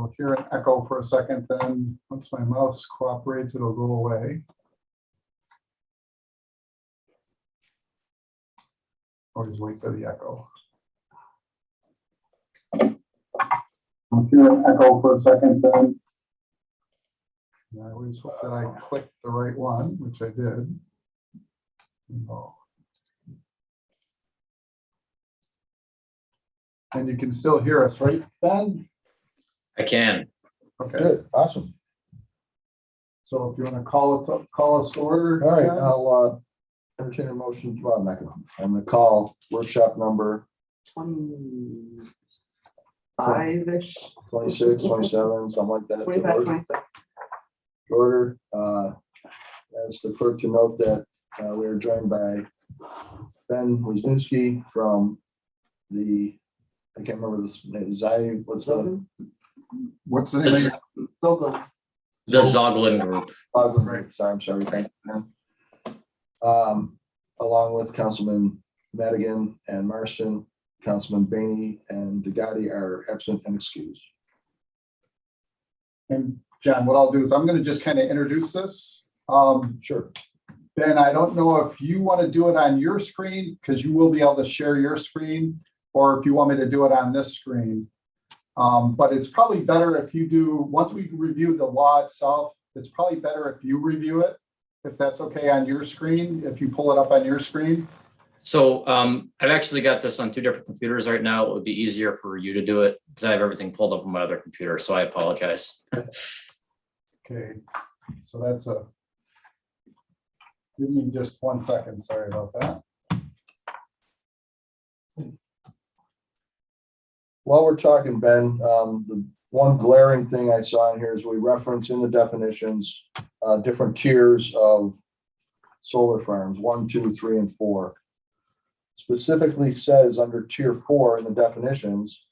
I'll hear an echo for a second, then once my mouse cooperates, it'll go away. Or just wait for the echo. I'll hear an echo for a second, then. And I always hope that I clicked the right one, which I did. Oh. And you can still hear us, right, Ben? I can. Okay. Good, awesome. So if you want to call us to order. All right, John? I'll entertain a motion. Well, I'm gonna call workshop number 25-ish, 26, 27, something like that. 25, 26. Order. As the clerk to note that we are joined by Ben Wisniewski from the, I can't remember this name, what's the? What's the name? This- So good. The Zoglin Group. Right. Sorry, I'm sorry. Thank you, man. Along with Councilman Madigan and Marston, Councilman Bainey and DeGotti are absent and excused. And John, what I'll do is I'm going to just kind of introduce this. Sure. Ben, I don't know if you want to do it on your screen, because you will be able to share your screen, or if you want me to do it on this screen. But it's probably better if you do, once we review the law itself, it's probably better if you review it, if that's okay on your screen, if you pull it up on your screen. So I've actually got this on two different computers right now. It would be easier for you to do it because I have everything pulled up on my other computer. So I apologize. Okay, so that's a, give me just 1 second, sorry about that. While we're talking, Ben, the one glaring thing I saw in here is we reference in the definitions, different tiers of solar farms, 1, 2, 3, and 4. Specifically says under tier 4 in the definitions,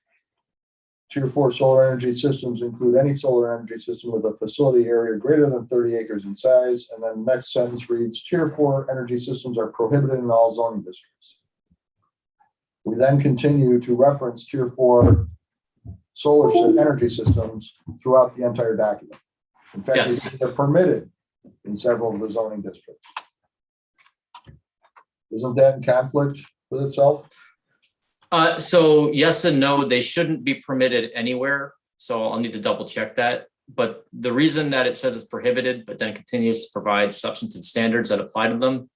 tier 4 solar energy systems include any solar energy system with a facility area greater than 30 acres in size. And then the next sentence reads, tier 4 energy systems are prohibited in all zoning districts. We then continue to reference tier 4 solar energy systems throughout the entire document. In fact, Yes. they're permitted in several of the zoning districts. Isn't that in conflict with itself? So yes and no, they shouldn't be permitted anywhere. So I'll need to double check that. But the reason that it says it's prohibited, but then continues to provide substantive standards that apply to them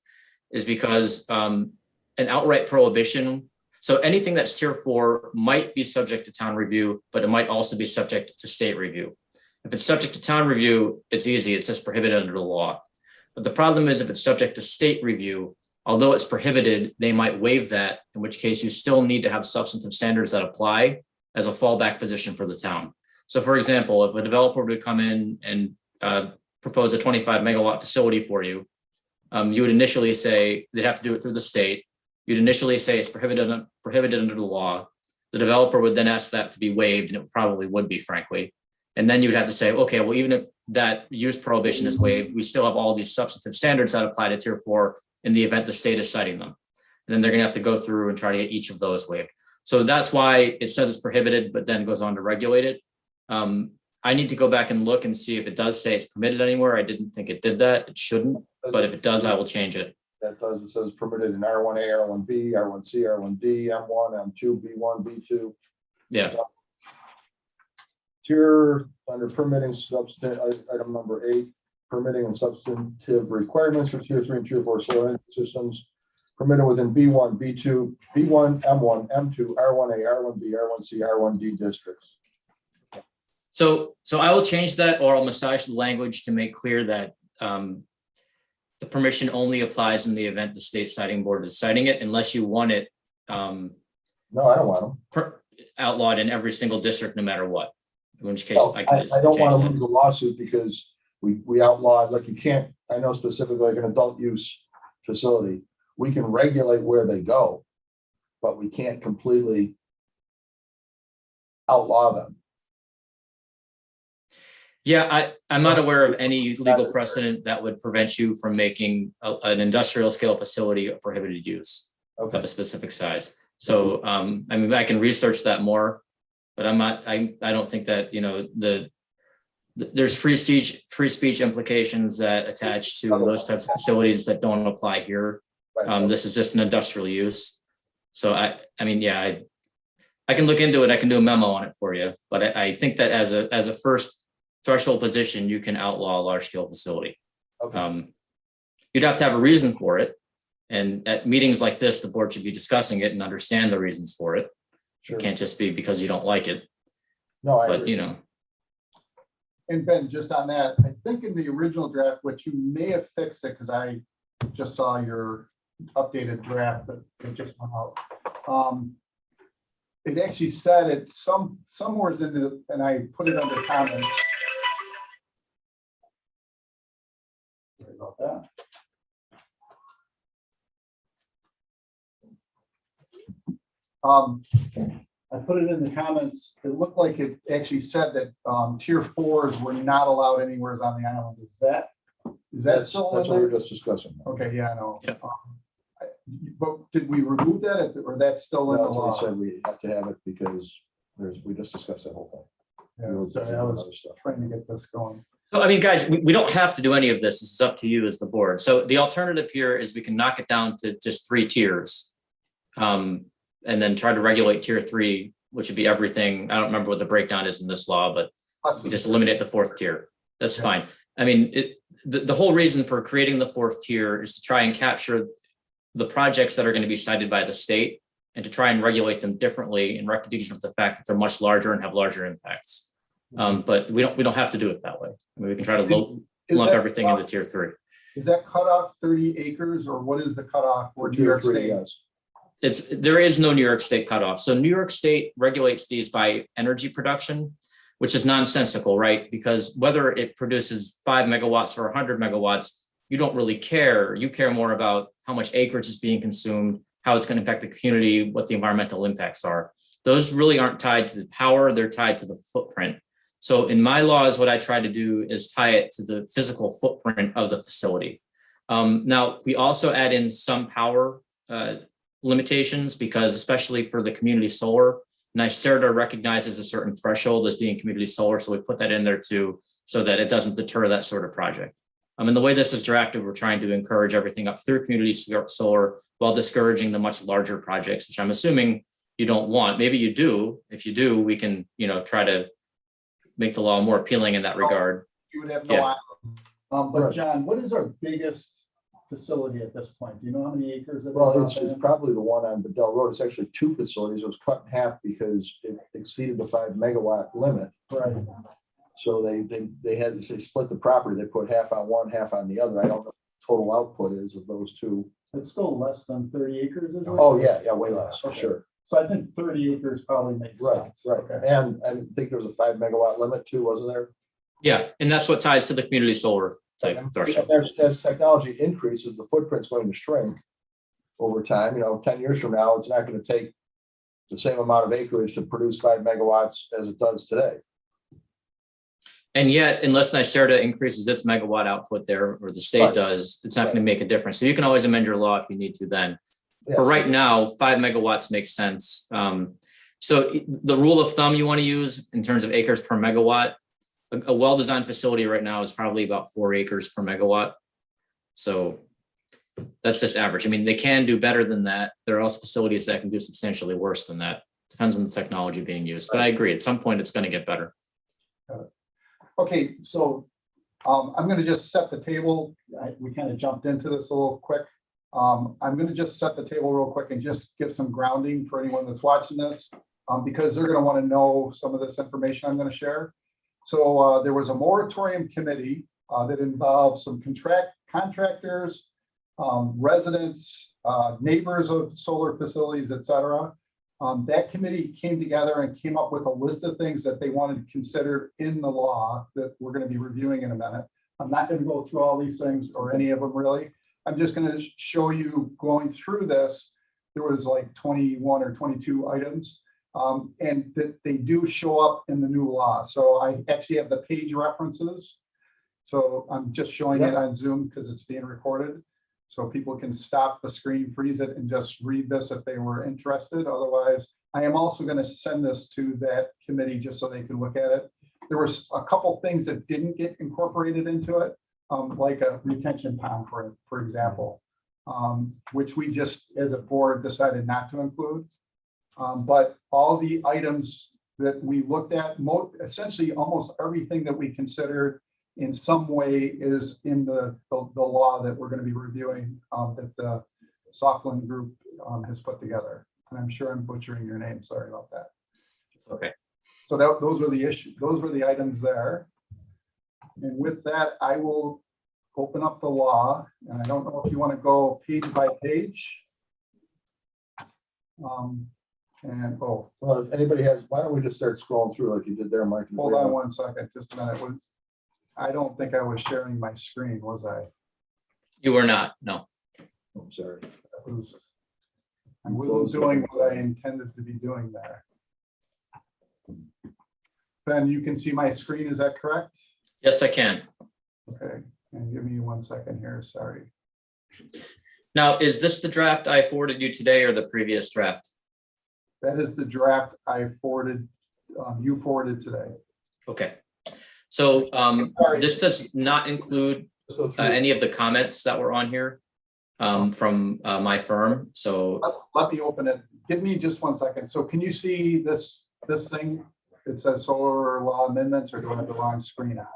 is because an outright prohibition. So anything that's tier 4 might be subject to town review, but it might also be subject to state review. If it's subject to town review, it's easy. It's just prohibited under the law. But the problem is if it's subject to state review, although it's prohibited, they might waive that, in which case you still need to have substantive standards that apply as a fallback position for the town. So for example, if a developer would come in and propose a 25 megawatt facility for you, you would initially say they'd have to do it through the state. You'd initially say it's prohibited under the law. The developer would then ask that to be waived, and it probably would be, frankly. And then you'd have to say, okay, well, even if that use prohibition is waived, we still have all these substantive standards that apply to tier 4 in the event the state is citing them. And then they're gonna have to go through and try to get each of those waived. So that's why it says it's prohibited, but then goes on to regulate it. I need to go back and look and see if it does say it's permitted anywhere. I didn't think it did that. It shouldn't, but if it does, I will change it. That does, it says permitted in R1A, R1B, R1C, R1D, M1, M2, B1, B2. Yeah. Tier under permitting substantive, item number 8, permitting and substantive requirements for tier 3 and tier 4 solar energy systems permitted within B1, B2, B1, M1, M2, R1A, R1B, R1C, R1D districts. So I will change that, or I'll massage the language to make clear that the permission only applies in the event the state citing board is citing it, unless you want it No, I don't want them. outlawed in every single district, no matter what. In which case, No, I can just I don't want change to that. lose a lawsuit because we outlawed, like you can't, I know specifically like an adult use facility, we can regulate where they go, but we can't completely outlaw them. Yeah, I'm not aware of any legal precedent that would prevent you from making an industrial scale facility a prohibited use of Okay, a specific size. So, I mean, I can research that more. But I don't think that, you know, there's free speech implications that attach to those types of facilities that don't apply here. Right. This is just an industrial use. So I mean, yeah, I can look into it. I can do a memo on it for you, but I think that as a first threshold position, you can outlaw a large scale facility. Okay. You'd have to have a reason for it. And at meetings like this, the board should be discussing it and understand the reasons for it. Sure. It can't just be because you don't like it, No, I but agree. you know. And Ben, just on that, I think in the original draft, which you may have fixed it, because I just saw your updated draft that just went out. It actually said it somewhere in the, and I put it under comments. Sorry about that. I put it in the comments. It looked like it actually said that tier 4s were not allowed anywhere on the island. Is that That's still what in we there? were just discussing. Okay, yeah, I know. Yeah. But did we remove that or that's still in the That's what we law? said, we have to have it because we just discussed that whole thing. We Yeah, were sorry, busy I with was other stuff. trying to get this going. So, I mean, guys, we don't have to do any of this. This is up to you as the board. So the alternative here is we can knock it down to just 3 tiers. And then try to regulate tier 3, which would be everything. I don't remember what the breakdown is in this law, but we just eliminate the 4th tier. That's fine. I mean, the whole reason for creating the 4th tier is to try and capture the projects that are going to be cited by the state and to try and regulate them differently in recognition of the fact that they're much larger and have larger impacts. But we don't have to do it that way. I mean, we can try to lump everything into tier 3. Is that cutoff 30 acres or what is the cutoff for New Tier York 3, State? yes. There is no New York State cutoff. So New York State regulates these by energy production, which is nonsensical, right? Because whether it produces 5 megawatts or 100 megawatts, you don't really care. You care more about how much acreage is being consumed, how it's going to impact the community, what the environmental impacts are. Those really aren't tied to the power, they're tied to the footprint. So in my laws, what I try to do is tie it to the physical footprint of the facility. Now, we also add in some power limitations because especially for the community solar, NYSERDA recognizes a certain threshold as being community solar. So we put that in there too, so that it doesn't deter that sort of project. And the way this is drafted, we're trying to encourage everything up through community solar while discouraging the much larger projects, which I'm assuming you don't want. Maybe you do. If you do, we can, try to make the law more appealing in that regard. You would have no Yeah. island. But Right. John, what is our biggest facility at this point? Do you know how many acres? it Well, is? it's probably the one on Bedell Road. It's actually 2 facilities. It was cut in half because it exceeded the 5 megawatt limit. Right. So they split the property. They put half on one, half on the other. I don't know what the total output is of those 2. It's still less than 30 acres, isn't it? Oh, yeah, way less, for Okay. sure. So I think 30 acres probably makes Right, sense. right. Okay. And I think there was a 5 megawatt limit too, wasn't there? Yeah, and that's what ties to the community solar type And threshold. as technology increases, the footprint's going to shrink over time. 10 years from now, it's not going to take the same amount of acreage to produce 5 megawatts as it does today. And yet, unless NYSERDA increases its megawatt output there, or the state Right. does, it's not going to make a difference. So you can always amend your law if you need to then. Yeah. For right now, 5 megawatts makes sense. So the rule of thumb you want to use in terms of acres per megawatt, a well-designed facility right now is probably about 4 acres per megawatt. So that's just average. I mean, they can do better than that. There are also facilities that can do substantially worse than that. Depends on the technology being used. But I agree, at some point, it's going to get better. Okay, so I'm going to just set the table. We kind of jumped into this a little quick. I'm going to just set the table real quick and just give some grounding for anyone that's watching this, because they're going to want to know some of this information I'm going to share. So there was a moratorium committee that involved some contractors, residents, neighbors of solar facilities, et cetera. That committee came together and came up with a list of things that they wanted considered in the law that we're going to be reviewing in a minute. I'm not going to go through all these things or any of them really. I'm just going to show you going through this. There was like 21 or 22 items, and that they do show up in the new law. So I actually have the page references. So I'm just showing it on Zoom because it's being recorded. So people can stop the screen, freeze it, and just read this if they were interested. Otherwise, I am also going to send this to that committee just so they can look at it. There was a couple things that didn't get incorporated into it, like a retention pond, for example, which we just as a board decided not to include. But all the items that we looked at, essentially almost everything that we considered in some way is in the law that we're going to be reviewing, that the Softland group has put together. And I'm sure I'm butchering your name. Sorry about that. It's okay. So those were the issues. Those were the items there. And with that, I will open up the law. And I don't know if you want to go page by page. Well, if anybody has, why don't we just start scrolling through like you did there, Mike? Hold on one second, just a minute. I don't think I was sharing my screen, was I? You were not, no. I'm sorry. I wasn't doing what I intended to be doing there. Ben, you can see my screen, is that correct? Yes, I can. Okay, and give me 1 second here, sorry. Now, is this the draft I forwarded you today or the previous draft? That is the draft I forwarded, you forwarded today. Okay. So this does not include any of the comments that were on here from my firm. So let me open it. Give me just 1 second. So can you see this thing? It says solar law amendments, or do I have the wrong screen on?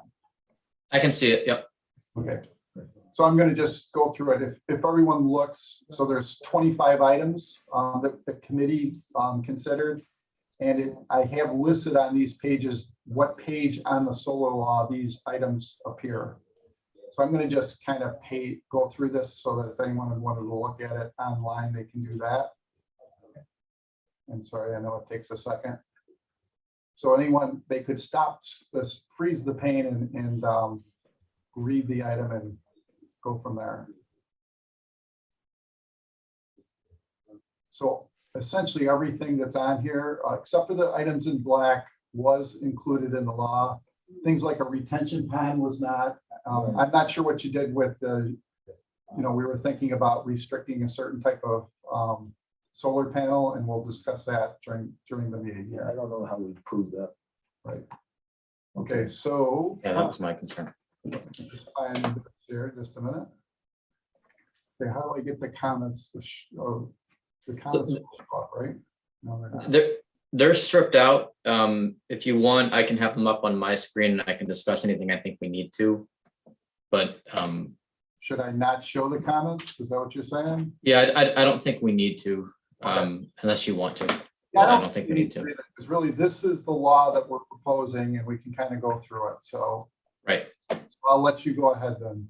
I can see it. Yep. Okay. So I'm going to just go through it. If everyone looks, so there's 25 items that the committee considered. And I have listed on these pages what page on the solar law these items appear. So I'm going to just kind of go through this so that if anyone wanted to look at it online, they can do that. And sorry, I know it takes a second. So anyone, they could stop, freeze the pane and read the item and go from there. So essentially everything that's on here, except for the items in black, was included in the law. Things like a retention pond was not. I'm not sure what you did with the, we were thinking about restricting a certain type of solar panel, and we'll discuss that during the meeting Yeah, here. I don't know how we prove that. Right. Okay, so. Yeah, that was my concern. Just find this here, just a minute. Okay, how do I get the comments? The comments will show up, right? No, they're not. They're stripped out. If you want, I can have them up on my screen and I can discuss anything I think we need to. But should I not show the comments? Is that what you're saying? yeah, I don't think we need to, unless you want to. Yeah, I don't think we need to. Because really, this is the law that we're proposing, and we can kind of go through it. So, Right. so I'll let you go ahead then.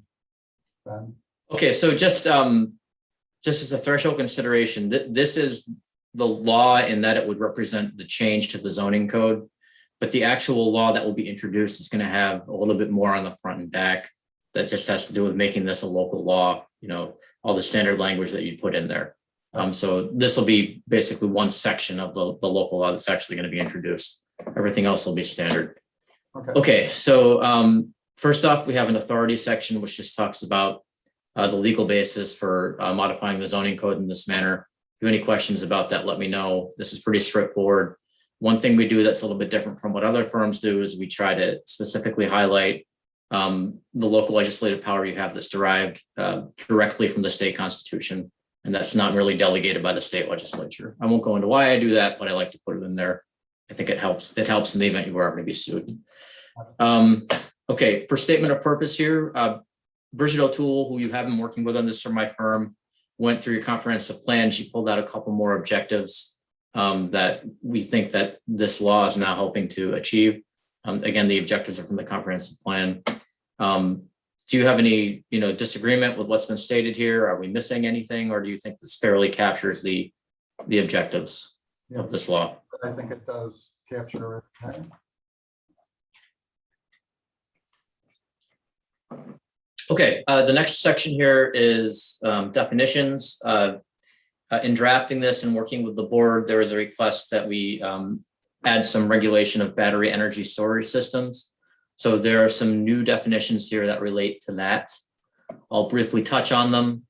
Ben. Okay, so just as a threshold consideration, this is the law in that it would represent the change to the zoning code, but the actual law that will be introduced is going to have a little bit more on the front and back. That just has to do with making this a local law, all the standard language that you put in there. So this will be basically one section of the local law that's actually going to be introduced. Everything else will be standard. Okay, so first off, we have an authority section, which just talks about the legal basis for modifying the zoning code in this manner. If you have any questions about that, let me know. This is pretty straightforward. One thing we do that's a little bit different from what other firms do is we try to specifically highlight the local legislative power you have that's derived directly from the state constitution, and that's not really delegated by the state legislature. I won't go into why I do that, but I like to put it in there. I think it helps. It helps in the event you were ever going to be sued. Okay, for statement of purpose here, Bridget O'Toole, who you have been working with on this from my firm, went through your comprehensive plan. She pulled out a couple more objectives that we think that this law is now helping to achieve. Again, the objectives are from the comprehensive plan. Do you have any, disagreement with what's been stated here? Are we missing anything, or do you think this fairly captures the objectives of this law? I think it does capture it. Okay, the next section here is definitions. In drafting this and working with the board, there was a request that we add some regulation of battery energy storage systems. So there are some new definitions here that relate to that. I'll briefly touch on them.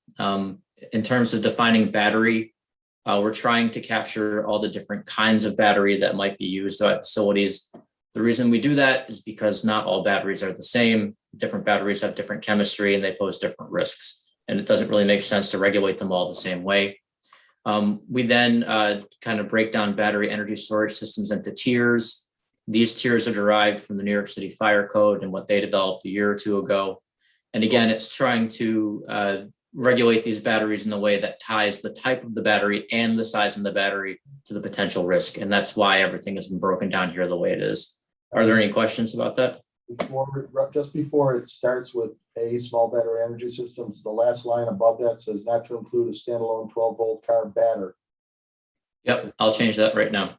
In terms of defining battery, We're trying to capture all the different kinds of battery that might be used at facilities. The reason we do that is because not all batteries are the same. Different batteries have different chemistry and they pose different risks. And it doesn't really make sense to regulate them all the same way. We then kind of break down battery energy storage systems into tiers. These tiers are derived from the New York City Fire Code and what they developed a year or two ago. And again, it's trying to regulate these batteries in a way that ties the type of the battery and the size of the battery to the potential risk. And that's why everything has been broken down here the way it is. Are there any questions about that? Just before it starts with a small battery energy systems, the last line above that says not to include a standalone 12-volt car battery. Yep, I'll change that right now.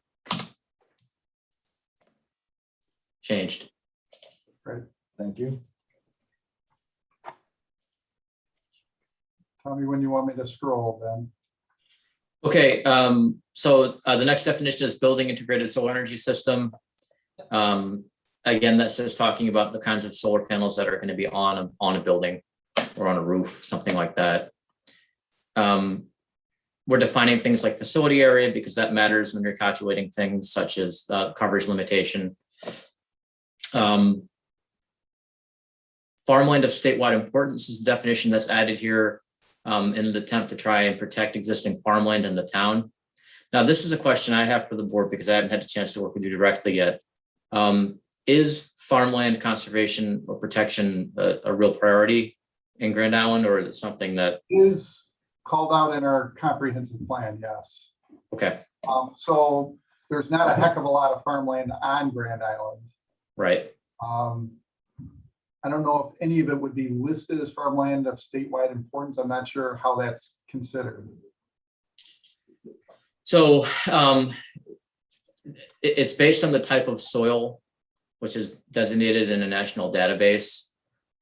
Changed. Great. Thank you. Tell me when you want me to scroll, Ben. Okay, so the next definition is building integrated solar energy system. Again, that's just talking about the kinds of solar panels that are going to be on a building or on a roof, something like that. We're defining things like facility area because that matters when you're calculating things such as coverage limitation. Farmland of statewide importance is a definition that's added here in an attempt to try and protect existing farmland in the town. Now, this is a question I have for the board because I haven't had a chance to work with you directly yet. Is farmland conservation or protection a real priority in Grand Island, or is it something that Is called out in our comprehensive plan, yes. okay, So there's not a heck of a lot of farmland on Grand Island. right? I don't know if any of it would be listed as farmland of statewide importance. I'm not sure how that's considered. So it's based on the type of soil, which is designated in a national database.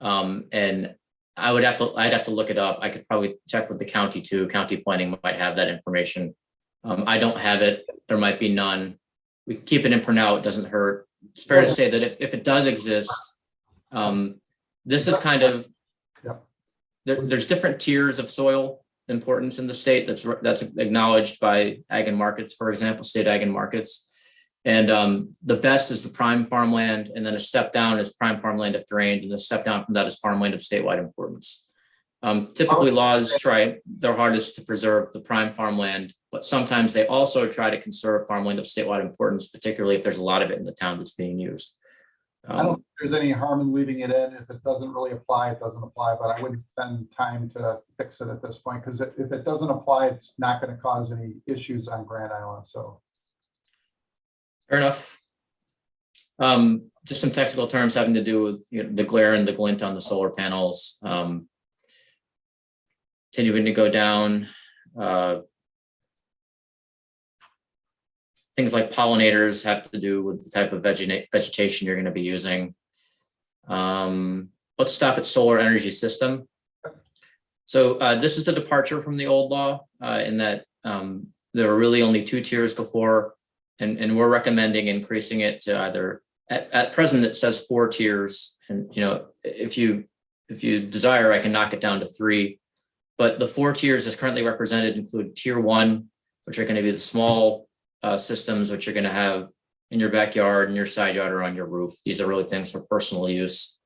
And I'd have to look it up. I could probably check with the county too. County planning might have that information. I don't have it. There might be none. We can keep it in for now. It doesn't hurt. It's fair to say that if it does exist, this is kind of, there's different tiers of soil importance in the state that's acknowledged by Ag and Markets, for example, state Ag and Markets. And the best is the prime farmland, and then a step down is prime farmland if drained, and a step down from that is farmland of statewide importance. Typically laws try their hardest to preserve the prime farmland, but sometimes they also try to conserve farmland of statewide importance, particularly if there's a lot of it in the town that's being used. I don't think there's any harm in leaving it in. If it doesn't really apply, it doesn't apply, but I wouldn't spend time to fix it at this point, because if it doesn't apply, it's not going to cause any issues on Grand Island, so. Fair enough. Just some technical terms having to do with the glare and the glint on the solar panels. Continuing to go down. Things like pollinators have to do with the type of vegetation you're going to be using. Let's stop at solar energy system. So this is a departure from the old law in that there were really only 2 tiers before, and we're recommending increasing it to either at present it says 4 tiers, and if you desire, I can knock it down to 3. But the 4 tiers as currently represented include tier 1, which are going to be the small systems which you're going to have in your backyard, in your side yard, or on your roof. These are really things for personal use.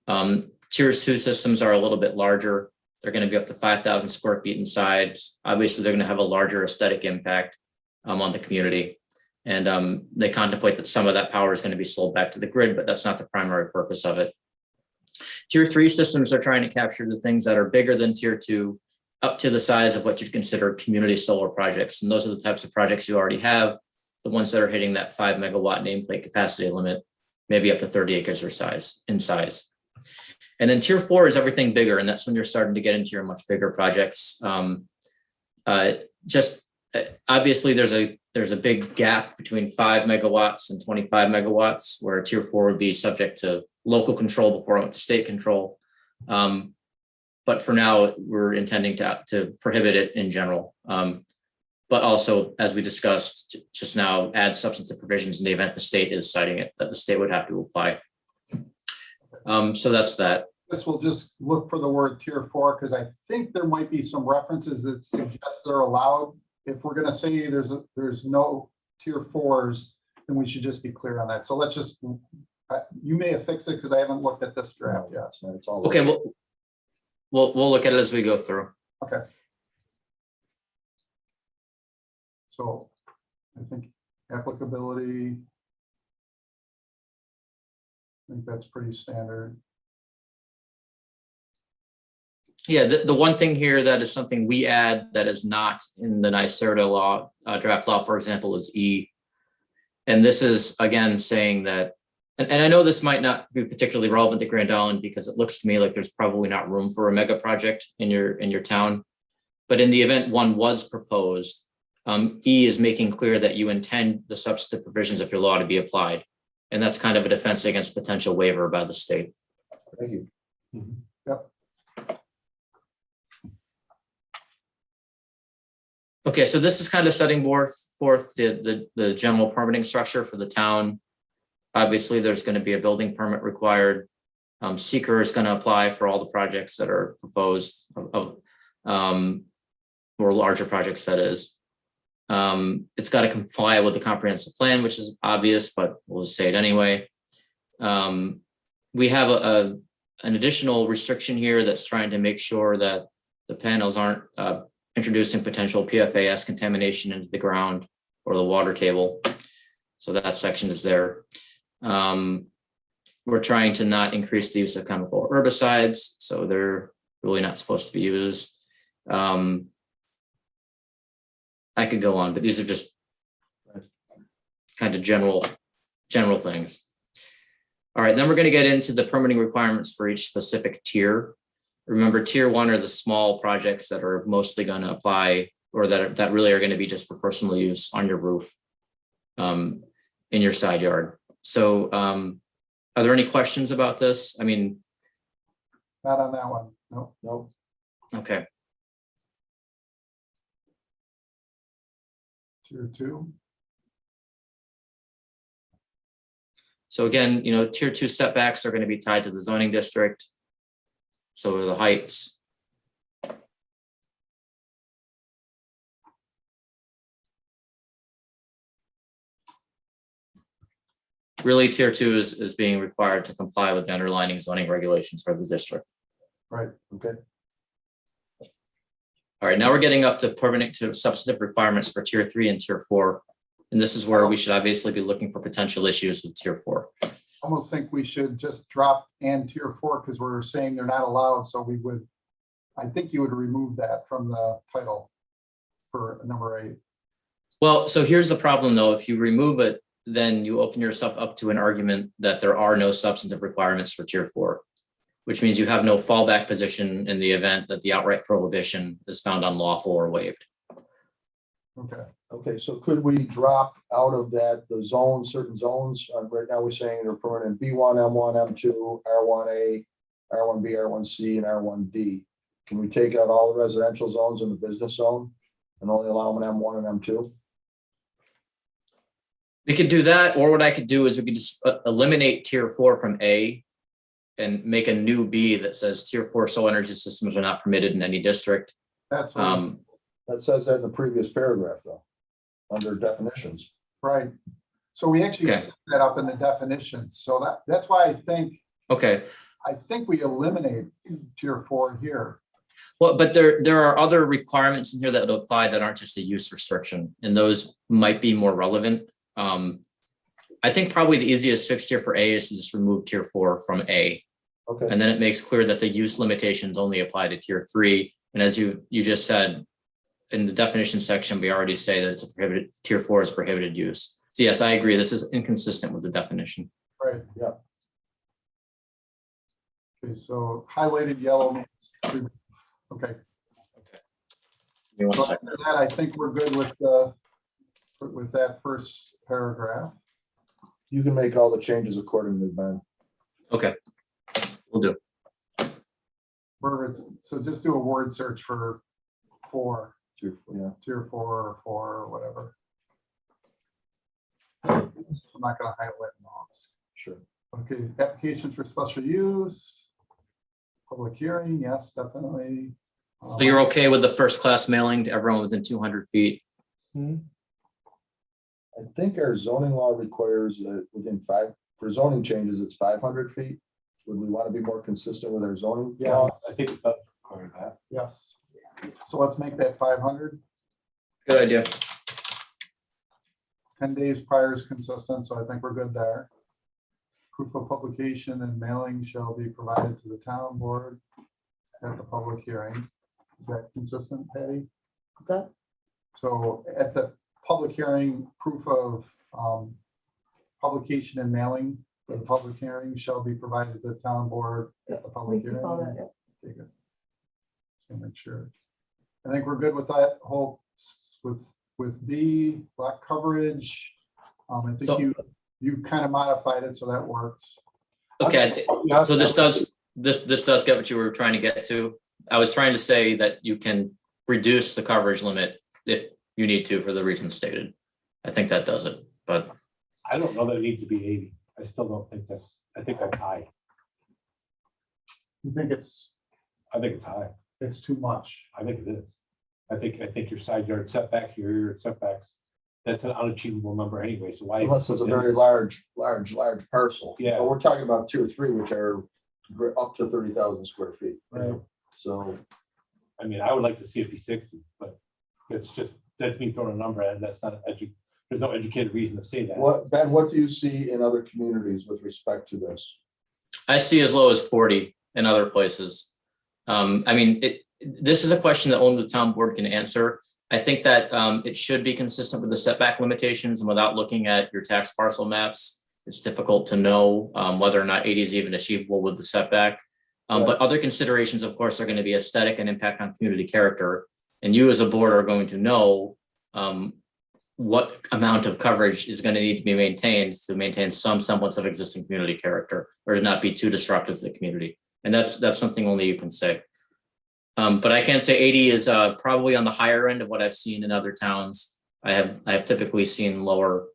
Tier 2 systems are a little bit larger. They're going to be up to 5,000 square feet inside. Obviously, they're going to have a larger aesthetic impact on the community. And they contemplate that some of that power is going to be sold back to the grid, but that's not the primary purpose of it. Tier 3 systems are trying to capture the things that are bigger than tier 2, up to the size of what you'd consider community solar projects. And those are the types of projects you already have, the ones that are hitting that 5 megawatt nameplate capacity limit, maybe up to 30 acres in size. And then tier 4 is everything bigger, and that's when you're starting to get into your much bigger projects. Obviously, there's a big gap between 5 megawatts and 25 megawatts, where tier 4 would be subject to local control before it went to state control. But for now, we're intending to prohibit it in general. But also, as we discussed just now, add substantive provisions in the event the state is citing it, that the state would have to apply. So that's that. This will just look for the word tier 4, because I think there might be some references that suggest they're allowed if we're gonna say there's no tier fours, then we should just be clear on that. So let's just, you may have fixed it because I haven't looked at this draft yet. It's all. Okay, we'll look at it as we go through. Okay. So I think applicability. I think that's pretty standard. Yeah, the one thing here that is something we add that is not in the NYSERDA law, draft law, for example, is E. And this is, again, saying that, and I know this might not be particularly relevant to Grand Island because it looks to me like there's probably not room for a mega project in your town. But in the event one was proposed, E is making clear that you intend the substantive provisions of your law to be applied. And that's kind of a defense against potential waiver by the state. Thank you. Yep. Okay, so this is kind of setting forth the general permitting structure for the town. Obviously, there's going to be a building permit required. Seeker is going to apply for all the projects that are proposed, or larger projects, that is. It's got to comply with the comprehensive plan, which is obvious, but we'll just say it anyway. We have an additional restriction here that's trying to make sure that the panels aren't introducing potential PFAS contamination into the ground or the water table. So that section is there. We're trying to not increase the use of chemical herbicides, so they're really not supposed to be used. I could go on, but these are just kind of general things. All right, then we're going to get into the permitting requirements for each specific tier. Remember, tier one are the small projects that are mostly going to apply, or that really are going to be just for personal use on your roof, in your side yard. So are there any questions about this? I mean, Not on that one. No. No. okay. Tier two. So again, tier two setbacks are going to be tied to the zoning district. So are the heights. Really, tier two is being required to comply with the underlying zoning regulations for the district. Right. Okay. All right, now we're getting up to permanent to substantive requirements for tier three and tier four. And this is where we should obviously be looking for potential issues with tier four. Almost think we should just drop and tier four because we're saying they're not allowed. So I think you would remove that from the title for number 8. Well, so here's the problem though. If you remove it, then you open yourself up to an argument that there are no substantive requirements for tier four, which means you have no fallback position in the event that the outright prohibition is found unlawful or waived. Okay. Okay, so could we drop out of that the zones, certain zones? Right now, we're saying they're permanent B1, M1, M2, R1A, R1B, R1C, and R1D. Can we take out all the residential zones in the business zone and only allow them in M1 and M2? We could do that, or what I could do is we could just eliminate tier four from A and make a new B that says tier four solar energy systems are not permitted in any district. That's what, That says that in the previous paragraph, though, under definitions. right. So we actually Okay. set that up in the definitions. So that's why I think we eliminate tier 4 here. Well, but there are other requirements in here that would apply that aren't just a use restriction, and those might be more relevant. I think probably the easiest fix here for A is to just remove tier 4 from A. Okay, And then it makes clear that the use limitations only apply to tier 3. And as you just said, in the definition section, we already say that it's a prohibited, tier 4 is prohibited use. So yes, I agree. This is inconsistent with the definition. Right. Yeah. Okay, so highlighted yellow means, okay. Give me one So second. after that, I think we're good with that first paragraph. you can make all the changes accordingly, Ben. Okay, we'll do. So just do a word search for 4, Yeah, tier 4 or 4 or whatever. I'm not going to highlight them all. sure. Okay, applications for special use, public hearing, yes, definitely. So you're okay with the first class mailing to everyone within 200 feet I think our zoning law requires for zoning changes, it's 500 feet. Would we want to be more consistent with our zoning? Yeah. law? I think it does require that. Yes. So let's make that 500. Good idea. 10 days prior is consistent, so I think we're good there. Proof of publication and mailing shall be provided to the town board at the public hearing. Is that consistent, Patty? That, So at the public hearing, proof of publication and mailing for the public hearing shall be provided to the town board at the we public can hearing. call that, yeah. Okay, good. Just make sure. I think we're good with that whole, with B, lot coverage. I So- think you kind of modified it, so that works. Okay, Yeah. so this does get what you were trying to get to. I was trying to say that you can reduce the coverage limit if you need to for the reasons stated. I think that does it, but I don't know that it needs to be 80. I still don't think I think that's high. You think it's I think it's high. too much? I think it is. I think your side yard setback here, your setbacks, that's an unachievable number anyway, so why? Unless it's a very large parcel. Yeah. But we're talking about 2 or 3, which are up to 30,000 square feet. Right. So I mean, I would like to see it be 60, but that's me throwing a number at it. That's not there's no educated reason to say that. Ben, what do you see in other communities with respect to this? I see as low as 40 in other places. I mean, this is a question that only the town board can answer. I think that it should be consistent with the setback limitations, and without looking at your tax parcel maps, it's difficult to know whether or not 80 is even achievable with the setback. But other considerations, of course, are going to be aesthetic and impact on community character. And you as a board are going to know what amount of coverage is going to need to be maintained to maintain some semblance of existing community character, or to not be too disruptive to the community. And that's something only you can say. But I can say 80 is probably on the higher end of what I've seen in other towns. I have typically seen lower,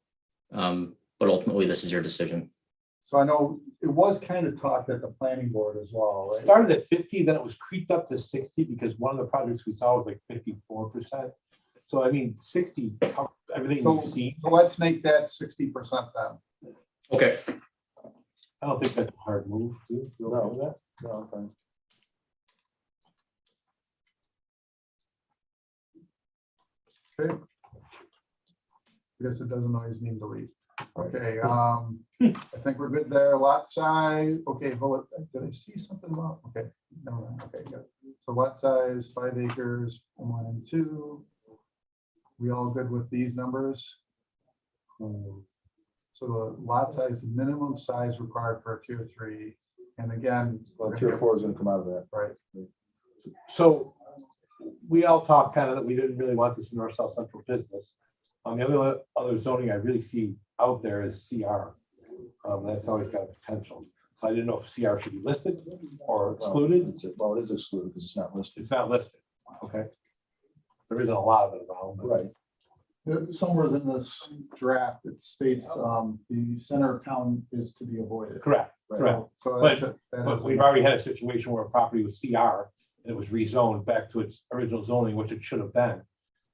but ultimately this is your decision. So I know it was kind of talked at the planning board as well, It right? started at 50, then it was creeped up to 60 because one of the projects we saw was like 54%. So I mean, 60, everything So we've seen, so let's make that 60% then. Okay. I don't think that's a hard move. You okay with that? No, okay. Okay. I guess it doesn't always mean delete. Okay, I think we're good there. Lot size, okay, hold it. Did I see something wrong? Okay, never mind. Okay, good. So lot size, 5 acres, 1 and 2. We all good with these numbers? So the lot size, the minimum size required for a tier 3. And again, Well, tier 4 is going to come out of that. right? So we all talked kind of that we didn't really want this in our South Central business. The only other zoning I really see out there is CR. That's always got potential. So I didn't know if CR should be listed or excluded. Well, it is excluded because it's not listed. It's not listed. Okay. There isn't a lot of it around. but- Right. Somewhere in this draft, it states the center of town is to be avoided. Correct. Right. Correct. So that's it. That But is we've already had a situation where a property was CR and it was rezoned back to its original zoning, which it should have been.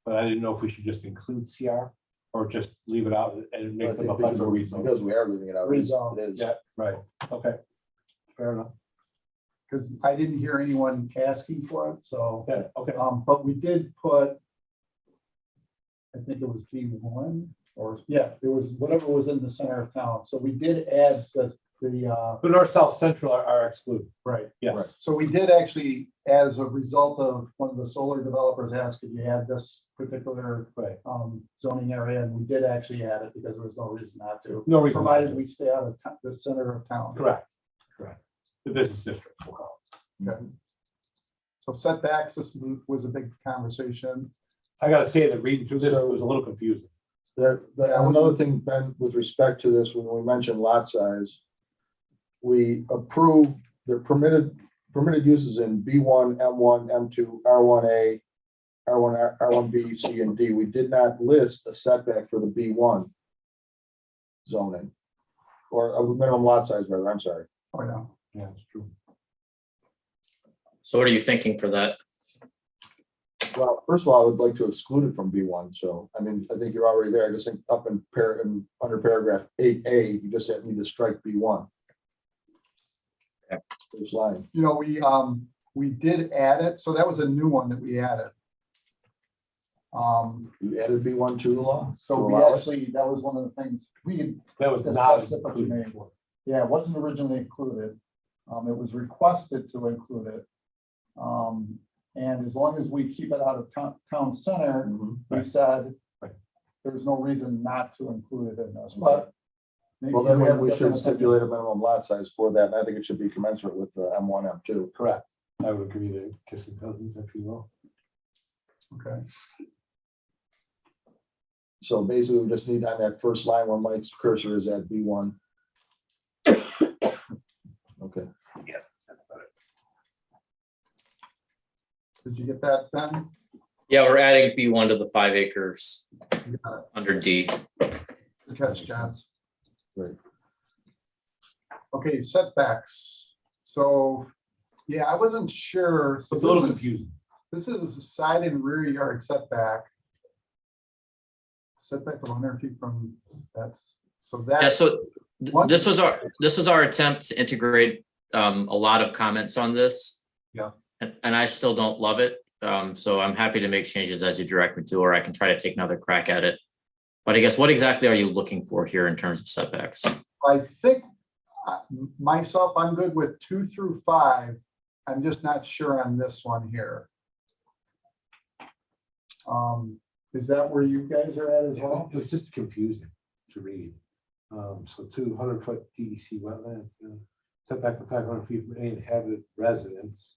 But I didn't know if we should just include CR or just leave it out and I make them think a because federal we are leaving it out. Rezone. It is. Yeah, right. Okay. Fair enough. Because I didn't hear anyone asking for it, so, Yeah, okay. but we did put, I think it was B1, or, yeah, it was whatever was in the center of town, so we did add the, But North, South, Central are excluded. right. Yes. Right. So we did actually, as a result of one of the solar developers asked, could you add this particular Right. zoning area, and we did actually add it because there was no reason not to, No reason. not provided to. we stay out of the center of town. Correct. Correct. The business district. We'll call Okay. So setbacks, this was a big conversation. it. I gotta say that reading through this, it was a little confusing. Another thing, Ben, with respect to this, when we mentioned lot size, we approved the permitted uses in B1, M1, M2, R1A, R1B, C, and D. We did not list a setback for the B1 zoning, or a minimum lot size, rather, I'm sorry. Oh, yeah. Yeah, it's true. So what are you thinking for that? Well, first of all, I would like to exclude it from B1. So, I mean, I think you're already there. I just think up in under paragraph 8A, you just need to strike B1. Okay. First line. You know, we did add it, so that was a new one that we added. You added B1 to the law. So to we allow it? actually, that was one of the things we had That was not discussed it, but you included. made. Yeah, it wasn't originally included. It was requested to include it. And as long as we keep it out of town center, Mhm. we said Right. there's no reason not to include it in this, but. maybe Well, then you have a we different should opinion. stipulate a minimum lot size for that, and I think it should be commensurate with M1, M2. Correct. I would agree to kissing cousins, if you will. Okay, So basically, we just need on that first line where Mike's cursor is at B1. Okay, did you get that then? Yeah, we're adding B1 to the 5 acres under D. Good catch, John. great. Okay, setbacks. So, yeah, I wasn't sure. So It's a little this is, confusing. this is a side and rear yard setback. Setback of 100 feet from, that's, so Yeah, that's. so One- this was our attempt to integrate a lot of comments on this. Yeah. And I still don't love it. So I'm happy to make changes as you direct me to, or I can try to take another crack at it. But I guess what exactly are you looking for here in terms of setbacks? I think myself, I'm good with 2 through 5. I'm just not sure on this one here. Is that where you guys are at as well? It was just confusing to read. So 200-foot DEC wetland, setback of 500 feet from any inhabited residence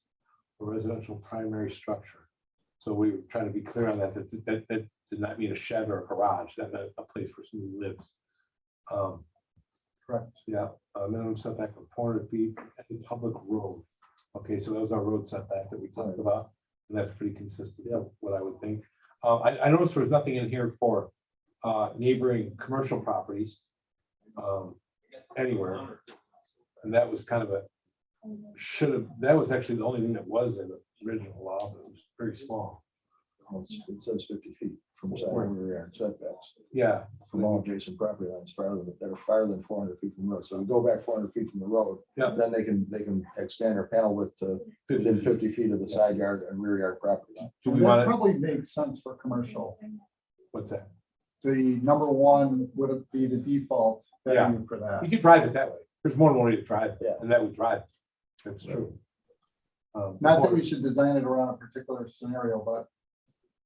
or residential primary structure. So we were trying to be clear on that did not mean a shed or a garage. That meant a place where somebody lives. Correct. Yeah, minimum setback of 400 feet at the public road. Okay, so that was our road setback that we talked about, and that's pretty consistent with what I would think. I noticed there was nothing in here for neighboring commercial properties anywhere, and that was kind of that was actually the only thing that was in the original law, but it was very small. Well, it says 50 feet from side and rear yard setbacks Yeah, from all adjacent property lines that are farther than 400 feet from the road. So we go back 400 feet from the road. Yeah. Then they can expand their panel width to within 50 feet of the side yard and rear yard property line. do we That want to, probably makes sense for commercial. what's that? The number one would it be the default Yeah. value for that. You could drive it that way. There's more than one way to drive it, Yeah. and that would drive it. That's true. Not that we should design it around a particular scenario, but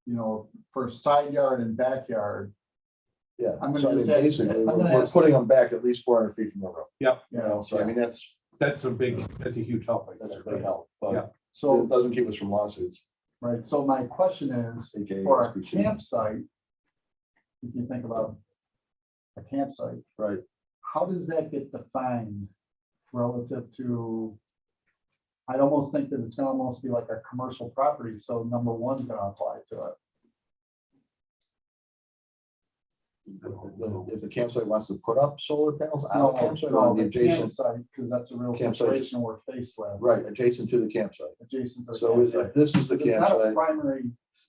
you know, for side yard and backyard, Yeah. I'm gonna So I mean, just ask- basically, I'm gonna we're ask- putting them back at least 400 feet from the road. you You know, know, so I mean, that's That's a huge help. Right a there. big help, but Yeah. so, it doesn't keep us from lawsuits. right, so my question is, AKA for a SB2. campsite, if you think about a campsite, Right. how does that get defined relative to? I'd almost think that it's gonna almost be like a commercial property, so number one's gonna apply to it. If the campsite wants to put up solar panels on No, the campsite no, or on the the adjacent, campsite, because that's a real Campsite. situation we're faced with, right, adjacent to the campsite. adjacent to the So if campsite. this is the It's not a campsite, primary,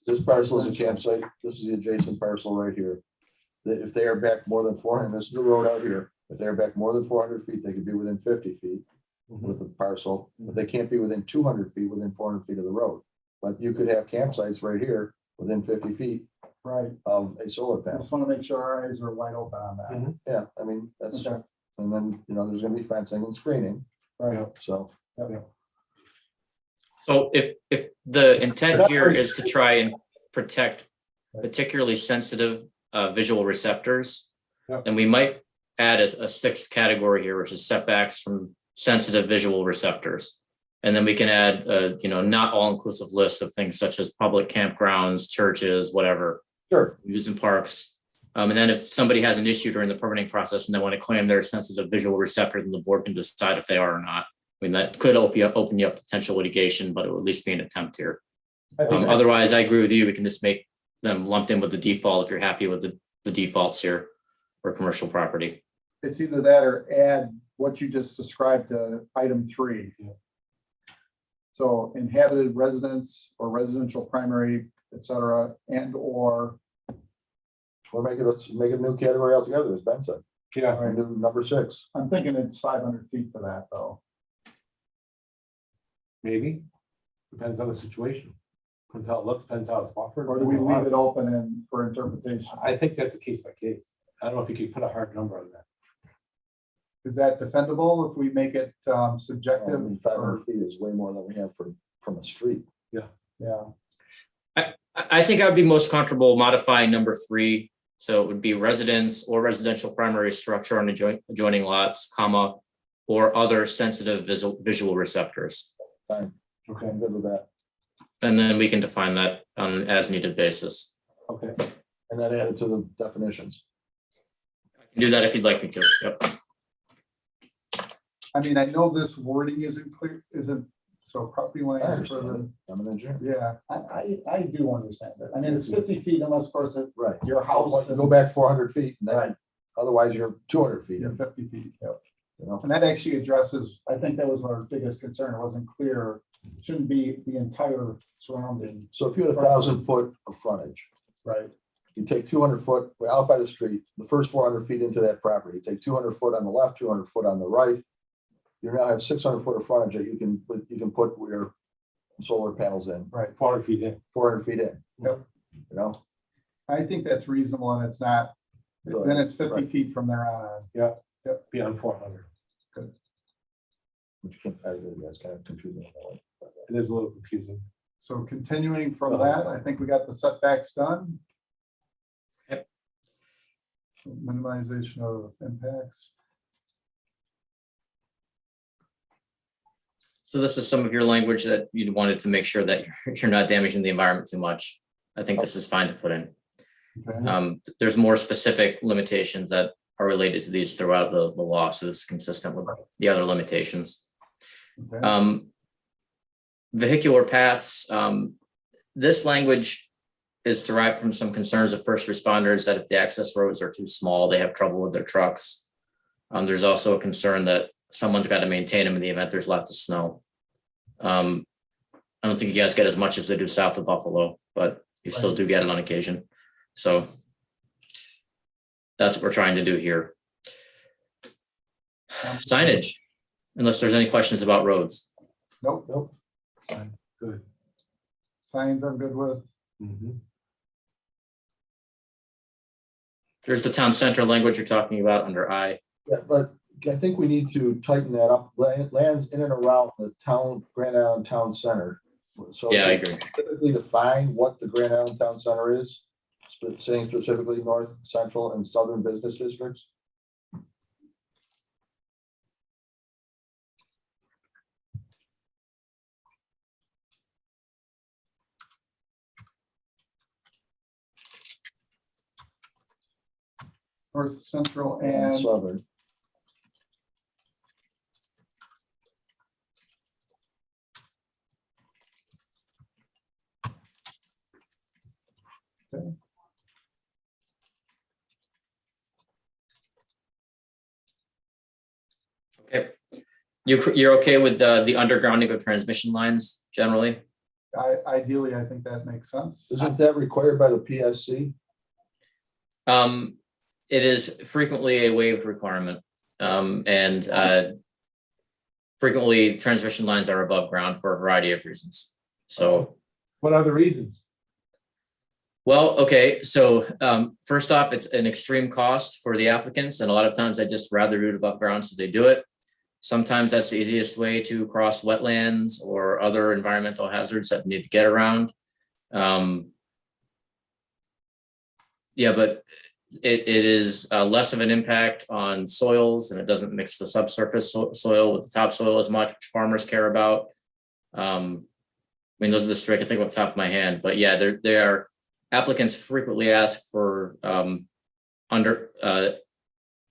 this parcel is a campsite, this is the adjacent parcel right here. If they are back more than 400, this is the road out here, if they're back more than 400 feet, they could be within 50 feet with the parcel, but they can't be within 200 feet, within 400 feet of the road. But you could have campsites right here, within 50 feet right, of a solar I panel. just want to make sure our eyes are wide open on that. Mhm. Yeah, I mean, that's, Okay, and then, you know, there's gonna be fencing and screening, right, so. So if the intent here is to try and protect particularly sensitive visual receptors, Yep. then we might add a sixth category here, which is setbacks from sensitive visual receptors. And then we can add not all-inclusive lists of things such as public campgrounds, churches, whatever, Sure. used in parks. And then if somebody has an issue during the permitting process and they want to claim they're a sensitive visual receptor, then the board can decide if they are or not. I mean, that could open you up to potential litigation, but it would at least be an attempt here. I think Otherwise, I agree with you. We can just make them lumped in with the default if you're happy with the defaults here for commercial property. it's either that or add what you just described to item 3. So inhabited residence or residential primary, et cetera, and or, Or make it a new category altogether, as Ben said, Yeah, right, new number 6. I'm thinking it's 500 feet for that though. maybe. Depends on the situation. Depends how it looks, depends how it's offered. Or do we leave it open and for interpretation? I think that's a case by case. I don't know if you could put a hard number on that. Is that defendable if we make it subjective? 500 feet is way more than we have from a street. Yeah, I think I'd be most comfortable modifying number 3. So it would be residence or residential primary structure on adjoining lots, comma, or other sensitive visual receptors. Fine. Okay, I'm good with that. And then we can define that on an as needed basis. okay. And then add it to the definitions. I can do that if you'd like me to. Yep. I mean, I know this wording isn't clear, isn't, so property I lines for understand the, it. I'm an engineer. yeah, I do understand that. I mean, it's 50 feet unless, of course, Right. your house You go is, back 400 feet, and Right. then otherwise you're 200 feet, you're 50 feet, yep. you know? And that actually addresses, I think that was our biggest concern. It wasn't clear, shouldn't be the entire surrounding, So if you had 1,000 foot of frontage, right? you take 200 foot out by the street, the first 400 feet into that property, you take 200 foot on the left, 200 foot on the right. You now have 600 foot of frontage that you can put your solar panels in, Right. 400 feet in. 400 feet in. Yep. You know, I think that's reasonable and it's not, then it's 50 Right. feet from there on. Beyond 400. which can, that's kind of confusing. in a way. It is a little confusing. So continuing from that, I think we got the setbacks done. Yep. Minimization of impacts. So this is some of your language that you wanted to make sure that you're not damaging the environment too much. I think this is fine to put in. Okay. There's more specific limitations that are related to these throughout the law, so this is consistent with the other limitations. Okay. Vehicular paths, this language is derived from some concerns of first responders that if the access roads are too small, they have trouble with their trucks. There's also a concern that someone's got to maintain them in the event there's lots of snow. I don't think you guys get as much as they do south of Buffalo, but you still do get it on occasion. So that's what we're trying to do here. Signage, unless there's any questions about roads. Nope, Nope. Fine, good. signs I'm good with. Mhm. There's the town center language you're talking about under I. Yeah, but I think we need to tighten that up. Lands in and around the town, Grand Island Town Center. So Yeah, I agree. specifically define what the Grand Island Town Center is, saying specifically north, central, and southern business districts. North, central, And and southern. Okay. You're okay with the undergrounding of transmission lines generally? ideally, I think that makes sense. Isn't that required by the PSC? It is frequently a waived requirement. And frequently transmission lines are above ground for a variety of reasons. So, What are the reasons? well, okay, so first off, it's an extreme cost for the applicants, and a lot of times they just rather do it above ground, so they do it. Sometimes that's the easiest way to cross wetlands or other environmental hazards that need to get around. Yeah, but it is less of an impact on soils, and it doesn't mix the subsurface soil with the topsoil as much, which farmers care about. I mean, those are the three I can think of off the top of my hand, but yeah, there are applicants frequently ask for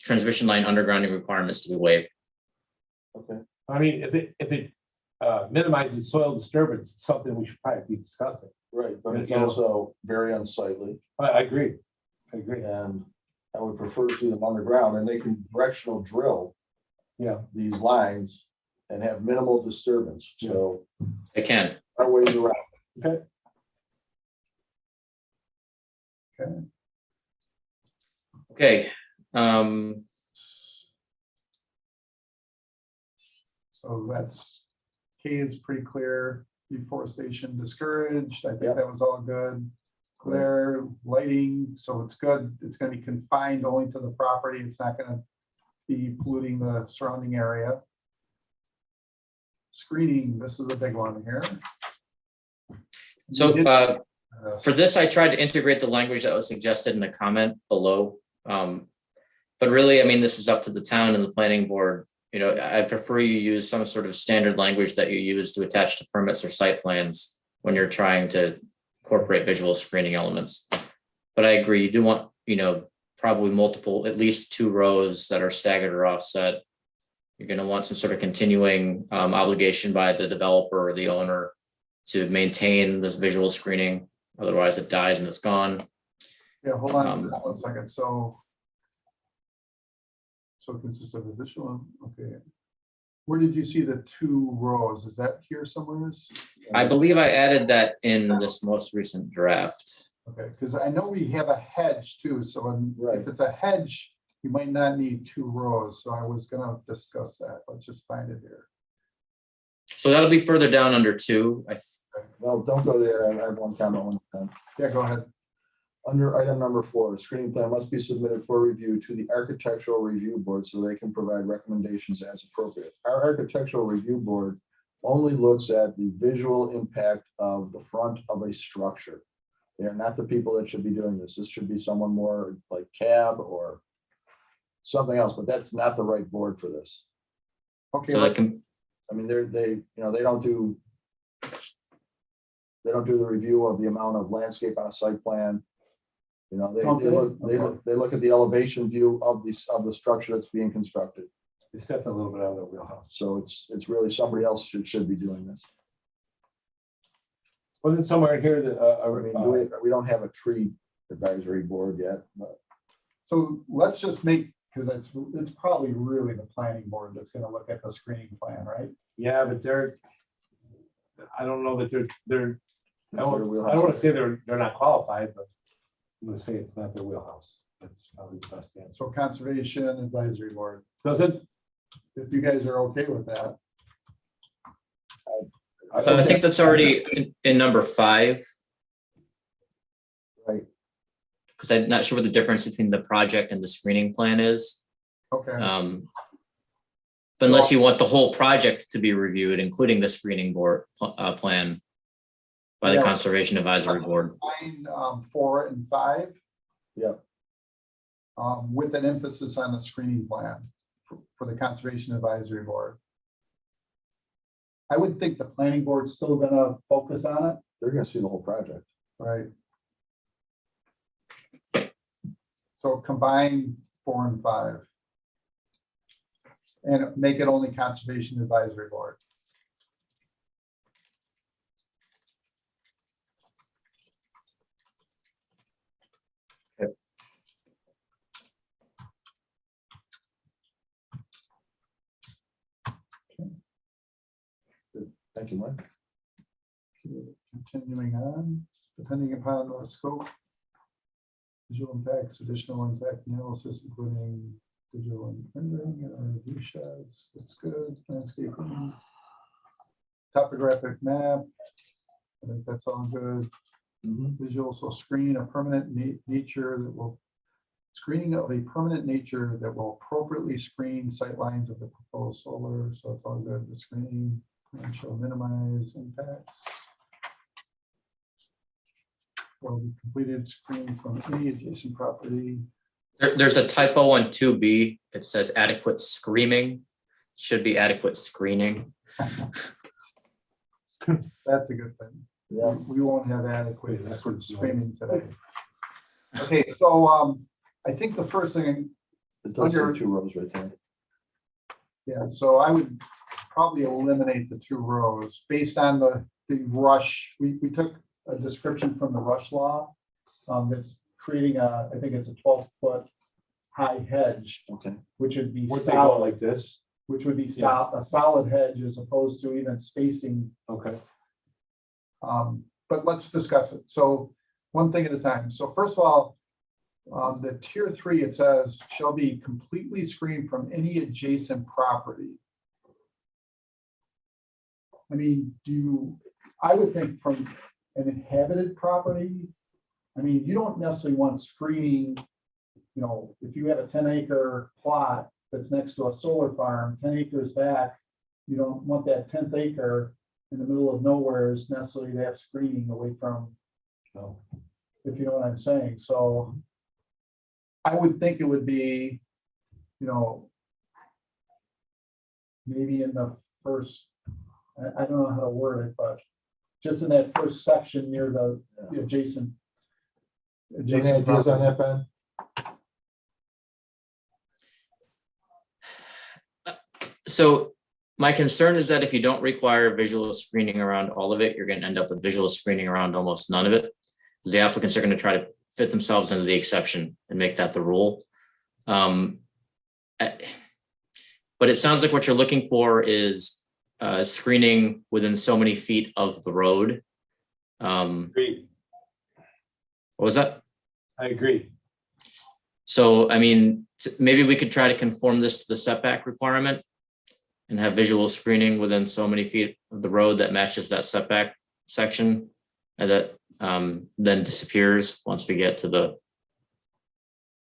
transmission line undergrounding requirements to be waived. Okay. I mean, if it minimizes soil disturbance, it's something we should probably be discussing. Right, but it's Yeah. also very unsightly, I agree. I agree. and I would prefer to see them underground, and they can directional drill Yeah. these lines and have minimal disturbance. So It can. our ways around. Okay. Okay. So that's, K is pretty clear, deforestation discouraged, I think Yep. that was all good. Glare, lighting, so it's good, it's gonna be confined only to the property, it's not gonna be polluting the surrounding area. Screening, this is a big one here. So We did- for this, I tried to integrate the language that was suggested in the comment below. But really, I mean, this is up to the town and the planning board. You know, I prefer you use some sort of standard language that you use to attach to permits or site plans when you're trying to incorporate visual screening elements. But I agree, you do want, you know, probably multiple, at least 2 rows that are staggered or offset. You're going to want some sort of continuing obligation by the developer or the owner to maintain this visual screening. Otherwise it dies and it's gone. Yeah, hold on just 1 second, so it consists of additional, okay. Where did you see the 2 rows? Is that here somewhere? I believe I added that in this most recent draft. Okay, because I know we have a hedge too, so if it's a hedge, you might not need 2 rows, so I was gonna discuss that, let's just find it here. So that'll be further down under 2. Well, don't go there. I have one comment on that. Yeah, go ahead. Under item number 4, the screening plan must be submitted for review to the Architectural Review Board so they can provide recommendations as appropriate. Our Architectural Review Board only looks at the visual impact of the front of a structure. They are not the people that should be doing this. This should be someone more like CAB or something else, but that's not the right board for this. Okay, So that can, I mean, they don't do the review of the amount of landscape on a site plan. You know, they look at the elevation view of the structure that's being constructed. It's definitely a little bit out of the wheelhouse. So it's really somebody else should be doing this. Wasn't somewhere in here that, I mean, we don't have a tree advisory board yet, but so let's just make, because it's probably really the planning board that's gonna look at the screening plan, right? yeah, but I don't know that they're, I it's their don't wheelhouse. want to say they're not qualified, but I'm gonna say it's not their wheelhouse. That's probably the best answer. So conservation advisory board, Does it? if you guys are okay with that. I think that's already in number 5. Right. Because I'm not sure what the difference between the project and the screening plan is. Okay, But unless you want the whole project to be reviewed, including the screening board plan by the Yeah. Conservation Advisory Board. line 4 and 5. Yeah. With an emphasis on the screening plan for the Conservation Advisory Board. I would think the planning board's still gonna focus on it, They're gonna see the whole project. right? So combine 4 and 5. And make it only Conservation Advisory Board. Thank you, Mike. Continuing on, depending upon the scope. Visual impacts, additional impact analysis, including visual rendering and view shots, that's good, landscaping. Topographic map, I think that's all good. Visual, so screen a permanent nature that will, screening of a permanent nature that will appropriately screen sightlines of the proposed solar, so it's all good, the screening. And shall minimize impacts. Will be completed screening from any adjacent property. There's a typo on 2B. It says adequate screening. Should be adequate screening. That's a good thing. Yeah. We won't have adequate screening today. Okay, so I think the first thing, It does Under- have 2 rows right there. yeah, so I would probably eliminate the 2 rows based on the rush. We took a description from the rush law. That's creating I think it's a 12-foot high hedge, Okay. which would be Would they go solid. like this? which would be Yeah. a solid hedge as opposed to even spacing. Okay. But let's discuss it. So one thing at a time. So first of all, the tier 3, it says shall be completely screened from any adjacent property. I mean, I would think from an inhabited property, I mean, you don't necessarily want screening, you know, if you have a 10-acre plot that's next to a solar farm, 10 acres back, you don't want that 10th acre in the middle of nowhere is necessarily to have screening away from, No. if you know what I'm saying. So I would think it would be, you know, maybe in the first, I don't know how to word it, but just in that first section near the adjacent. Do you have any ideas on property. that, Ben? So my concern is that if you don't require visual screening around all of it, you're going to end up with visual screening around almost none of it. The applicants are going to try to fit themselves into the exception and make that the rule. But it sounds like what you're looking for is screening within so many feet of the road. Agree. What was that? I agree. So, I mean, maybe we could try to conform this to the setback requirement and have visual screening within so many feet of the road that matches that setback section, and that then disappears once we get to the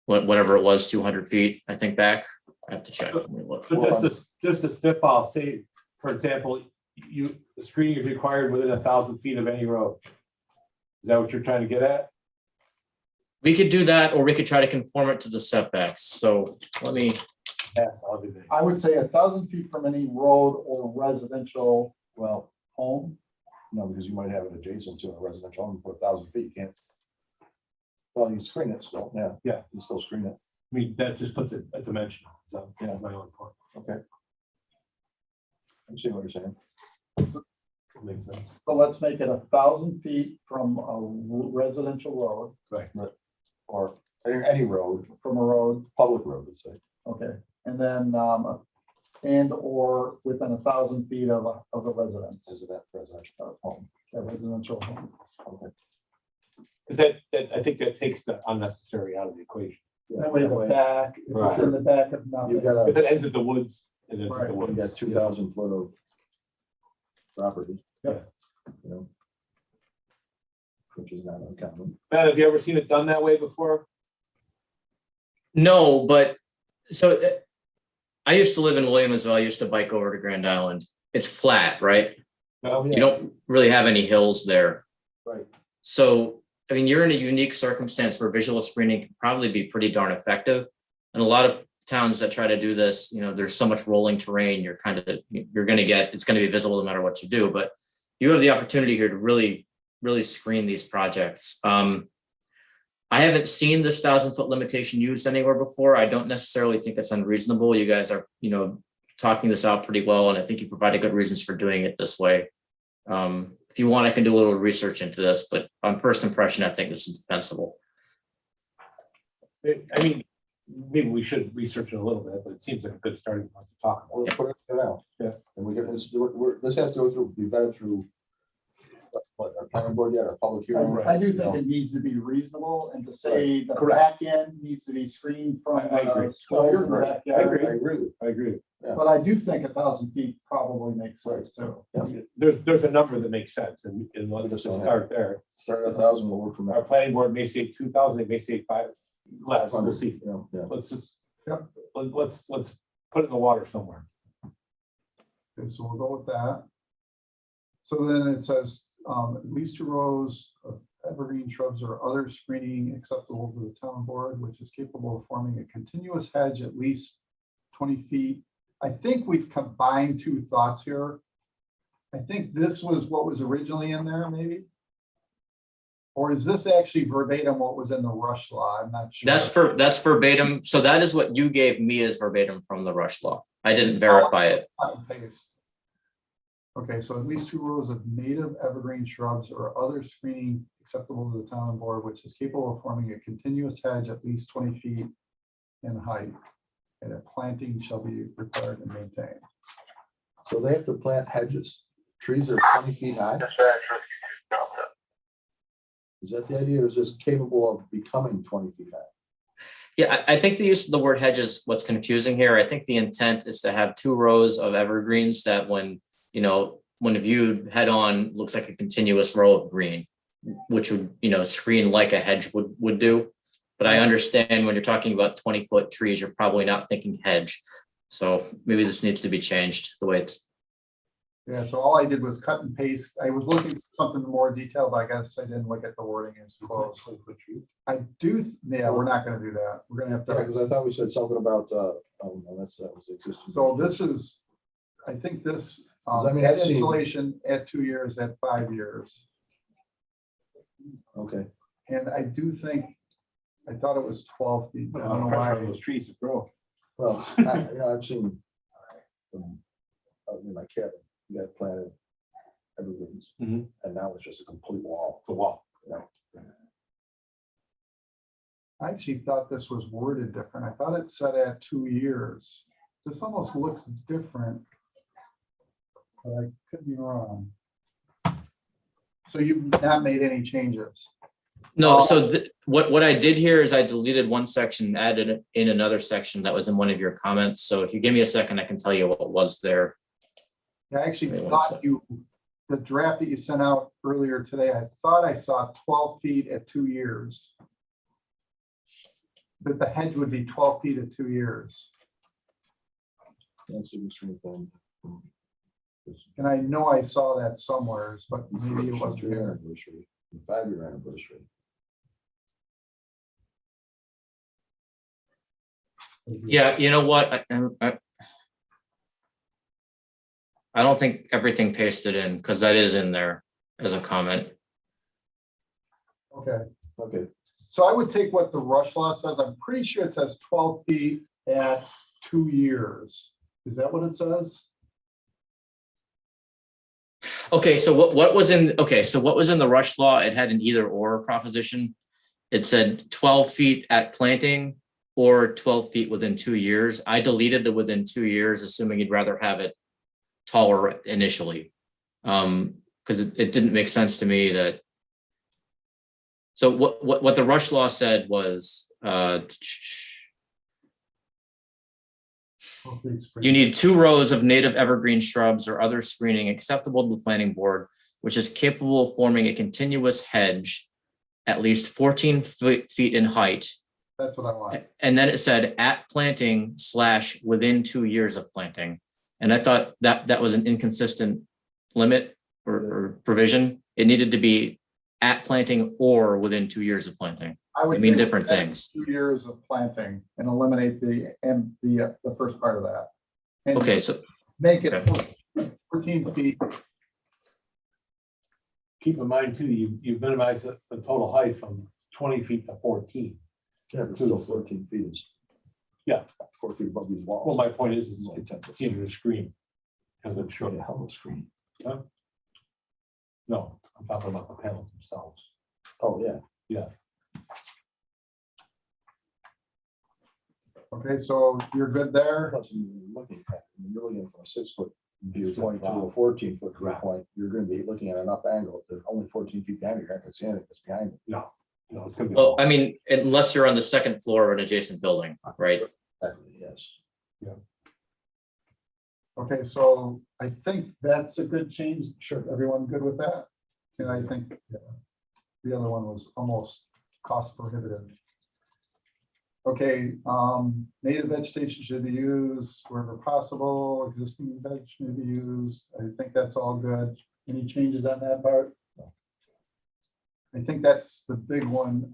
whatever it was, 200 feet, I think, back. I have to check. Let me look. So just a spitball, say, for example, the screening is required within 1,000 feet of any road. Is that what you're trying to get at? We could do that, or we could try to conform it to the setbacks. So let me, Yeah, I'll do that. I would say 1,000 feet from any road or residential Well, home. no, because you might have it adjacent to a residential home for 1,000 feet, you can't. Well, you screen it still, yeah. Yeah. You still screen it, I mean, that just puts it a dimension. So, Yeah. my own point. okay. I'm seeing what you're saying. Makes sense. So let's make it 1,000 feet from a residential road, Or any road, from a road, public road, let's say. okay. And then, and or within 1,000 feet of a residence, Residential home. a residential home. Okay. Because that, I think that takes the unnecessary out of the equation. That way the back, if it's in the back of nothing. You've got If it ends at the woods, it ends at Right. the you woods. got 2,000 foot of property. Yep. You know. Which is not uncommon. Matt, have you ever seen it done that way before? no, but so I used to live in Williamsville. I used to bike over to Grand Island. It's flat, right? No. You don't really have any hills there. Right. So, I mean, you're in a unique circumstance where visual screening can probably be pretty darn effective. And a lot of towns that try to do this, you know, there's so much rolling terrain, you're going to get, it's going to be visible no matter what you do, but you have the opportunity here to really screen these projects. I haven't seen this 1,000-foot limitation used anywhere before. I don't necessarily think it's unreasonable. You guys are, you know, talking this out pretty well, and I think you provided good reasons for doing it this way. If you want, I can do a little research into this, but on first impression, I think this is defensible. I mean, maybe we should research it a little bit, but it seems like a good starting point to talk Well, about. let's put it out. Yeah. And we get this, this has to go through, be vetted through. What, our planning board yet, our public hearing? I do think it needs to be reasonable, and to say the Correct. back end needs to be screened from I agree. the square in the I backyard. agree. I agree. But I do think 1,000 feet probably makes sense too. There's a number that makes sense, and let's just start there. Start at 1,000, we'll work from Our there. planning board may say 2,000, they may say 5, less, we'll see. You know, yeah. Let's just, Yep. let's put it in the water somewhere. Okay, so we'll go with that. So then it says, at least 2 rows of evergreen shrubs or other screening acceptable to the town board, which is capable of forming a continuous hedge at least 20 feet. I think we've combined 2 thoughts here. I think this was what was originally in there, maybe. Or is this actually verbatim what was in the Rush law? I'm not sure. That's verbatim. So that is what you gave me as verbatim from the Rush law. I didn't verify it. Cut and paste. Okay, so at least 2 rows of native evergreen shrubs or other screening acceptable to the town board, which is capable of forming a continuous hedge at least 20 feet in height. and a planting shall be required and maintained. So they have to plant hedges. Trees are 20 feet high. Is that the idea, or is this capable of becoming 20 feet high? Yeah, I think the use of the word hedge is what's confusing here. I think the intent is to have 2 rows of evergreens that when viewed head on, looks like a continuous row of green, which would, screen like a hedge would do. But I understand when you're talking about 20-foot trees, you're probably not thinking hedge. So maybe this needs to be changed the way it's. Yeah, so all I did was cut and paste. I was looking for something more detailed, but I guess I didn't look at the wording as close. I do, yeah, we're not gonna do that. We're gonna have Yeah, to, because I thought we said something about, oh, no, that was existing. so this is, I think this, I mean, at I've seen- installation at 2 years, at 5 years. Okay, And I do think, I thought it was 12 feet. I don't know Pressure on why. those trees to grow. well, I've seen, in my cabin, you had planted evergreens, Mhm. and now it's just a complete wall. It's a wall. I actually thought this was worded different. I thought it said at 2 years. This almost looks different. But I could be wrong. So you've not made any changes? No, so what I did here is I deleted one section, added in another section that was in one of your comments. So if you give me a second, I can tell you what was there. I actually Wait one thought sec. the draft that you sent out earlier today, I thought I saw 12 feet at 2 years. That the hedge would be 12 feet at 2 years. That's the extreme thing. And I know I saw that somewhere, but maybe it wasn't 3-year here. anniversary, 5-year anniversary. Yeah, you know what? I don't think everything pasted in because that is in there as a comment. Okay, Okay, so I would take what the rush law says. I'm pretty sure it says 12 feet at 2 years. Is that what it says? Okay, so what was in the rush law? It had an either or proposition. It said 12 feet at planting or 12 feet within 2 years. I deleted the within 2 years, assuming you'd rather have it taller initially. Because it didn't make sense to me that. So what the rush law said was you need 2 rows of native evergreen shrubs or other screening acceptable to the planning board, which is capable of forming a continuous hedge at least 14 feet in height. That's what I want. And then it said at planting / within 2 years of planting. And I thought that was an inconsistent limit or provision. It needed to be at planting or within 2 years of planting. I would I mean say different within things. 2 years of planting and eliminate the first part of that. And Okay, so make it okay. 14 feet. Keep in mind too, you minimize the total height from 20 feet to 14. yeah, but still 14 feet is. Yeah. 4 feet above these walls. Well, my point is, Only 10 it's easier to screen. Because it's Sure, short. the hell screen. No, I'm talking about the panels themselves. Oh, yeah. Yeah. Okay, so you're good there. Plus, you're looking at, you're looking from a 6-foot viewpoint to a 14-foot viewpoint, you're gonna be looking at an up angle. If there's only 14 feet behind you, you're not gonna see anything that's behind it. No, it's gonna be. well, I mean, unless you're on the second floor of an adjacent building, right? Yes. Okay, so I think that's a good change. Sure. Everyone good with that? And I think the other one was almost cost prohibitive. Okay, native vegetation should be used wherever possible. Existing veg may be used. I think that's all good. Any changes on that part? I think that's the big one.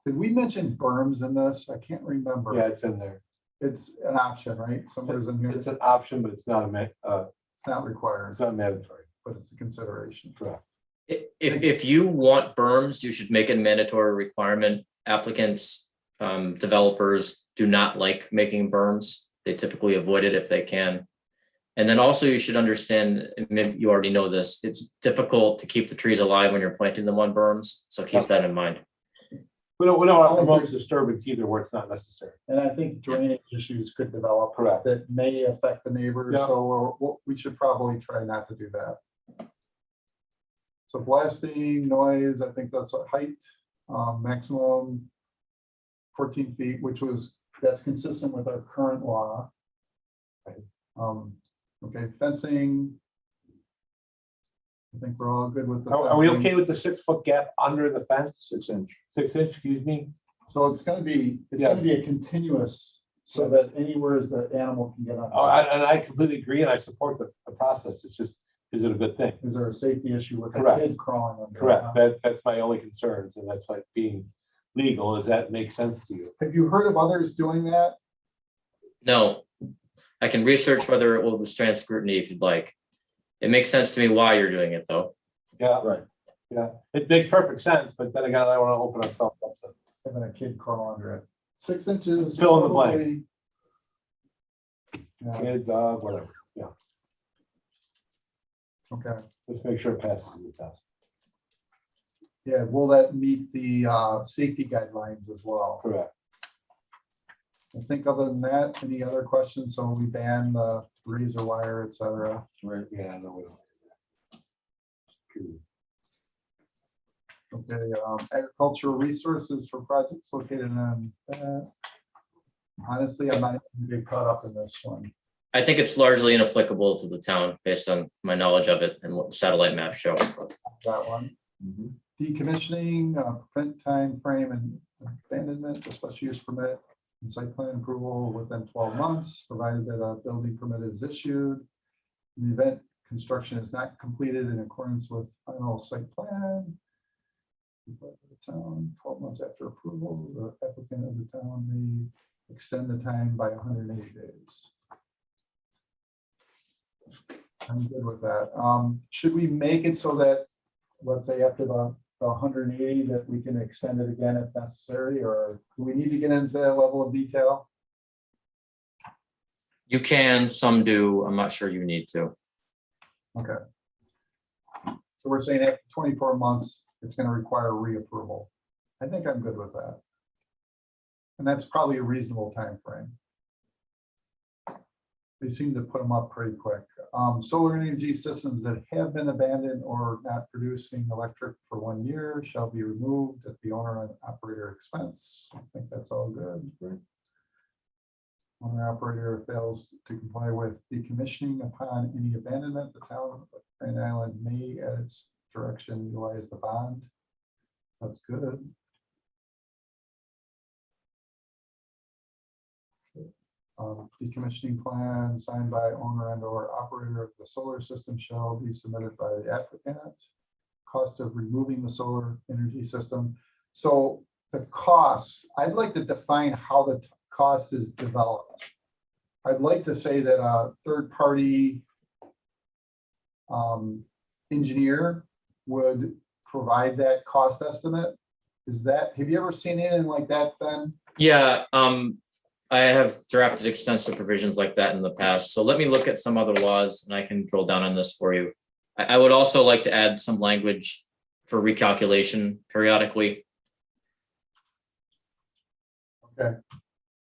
Did we mention berms in this? I can't remember. Yeah, it's in there. It's an option, right? Somewhere's in here. It's an option, but it's not It's not required, it's not mandatory. but it's a consideration. Correct. If you want berms, you should make it a mandatory requirement. Applicants, developers do not like making berms. They typically avoid it if they can. And then also you should understand, and maybe you already know this, it's difficult to keep the trees alive when you're planting them on berms. So keep that in mind. We don't want to think promote there's- disturbance either where it's not necessary. And I think drainage issues could develop. Correct. That may affect the neighbors, Yeah. so we should probably try not to do that. So blasting, noise, I think that's a height, maximum 14 feet, that's consistent with our current law. Okay, fencing. I think we're all good with the. Are we fencing. okay with the 6-foot gap under the fence? 6 inch. 6 inch, excuse me? So it's gonna be a continuous, so that anywhere the animal can get on. Oh, and I completely agree and I support the process. It's just, is it a good thing? Is there a safety issue with a Correct. kid crawling under? it? Correct. That's my only concerns and that's why being legal, does that make sense to you? Have you heard of others doing that? No, I can research whether it will withstand scrutiny if you'd like. It makes sense to me why you're doing it, though. Yeah, Right. yeah. It makes perfect sense, but then again, I want to open ourselves up to. Having a kid crawl under it. 6 inches. Fill in the blank. probably- Yeah, Kid, dog, whatever. Yeah, okay. let's make sure it passes the test. Yeah, will that meet the safety guidelines as well? Correct. I think other than that, any other questions? So we ban the razor wire, et cetera. Right. Yeah, no, we don't. True. Okay, agricultural resources for projects located in. Honestly, I'm not even gonna get caught up in this one. I think it's largely inapplicable to the town based on my knowledge of it and what satellite maps show. That one. Mhm. Decommissioning, prevent time frame and abandonment, a special use permit and site plan approval within 12 months, provided that a building permit is issued. In the event construction is not completed in accordance with final site plan. The town, 12 months after approval, the applicant of the town may extend the time by 180 days. I'm good with that. Should we make it so that, let's say after the 180, that we can extend it again if necessary, or do we need to get into that level of detail? You can, some do. I'm not sure you need to. Okay. So we're saying after 24 months, it's going to require reapproval. I think I'm good with that. And that's probably a reasonable time frame. They seem to put them up pretty quick. Solar energy systems that have been abandoned or not producing electric for 1 year shall be removed at the owner and operator expense. I think that's all good. Right. Owner operator fails to comply with decommissioning upon any abandonment, the town of Grand Island may at its direction utilize the bond. That's good. Decommissioning plan signed by owner and or operator of the solar system shall be submitted by the applicant. Cost of removing the solar energy system. So the cost, I'd like to define how the cost is developed. I'd like to say that a third party engineer would provide that cost estimate. Is that, have you ever seen anything like that, Ben? Yeah, I have drafted extensive provisions like that in the past. So let me look at some other laws and I can drill down on this for you. I would also like to add some language for recalculation periodically. Okay.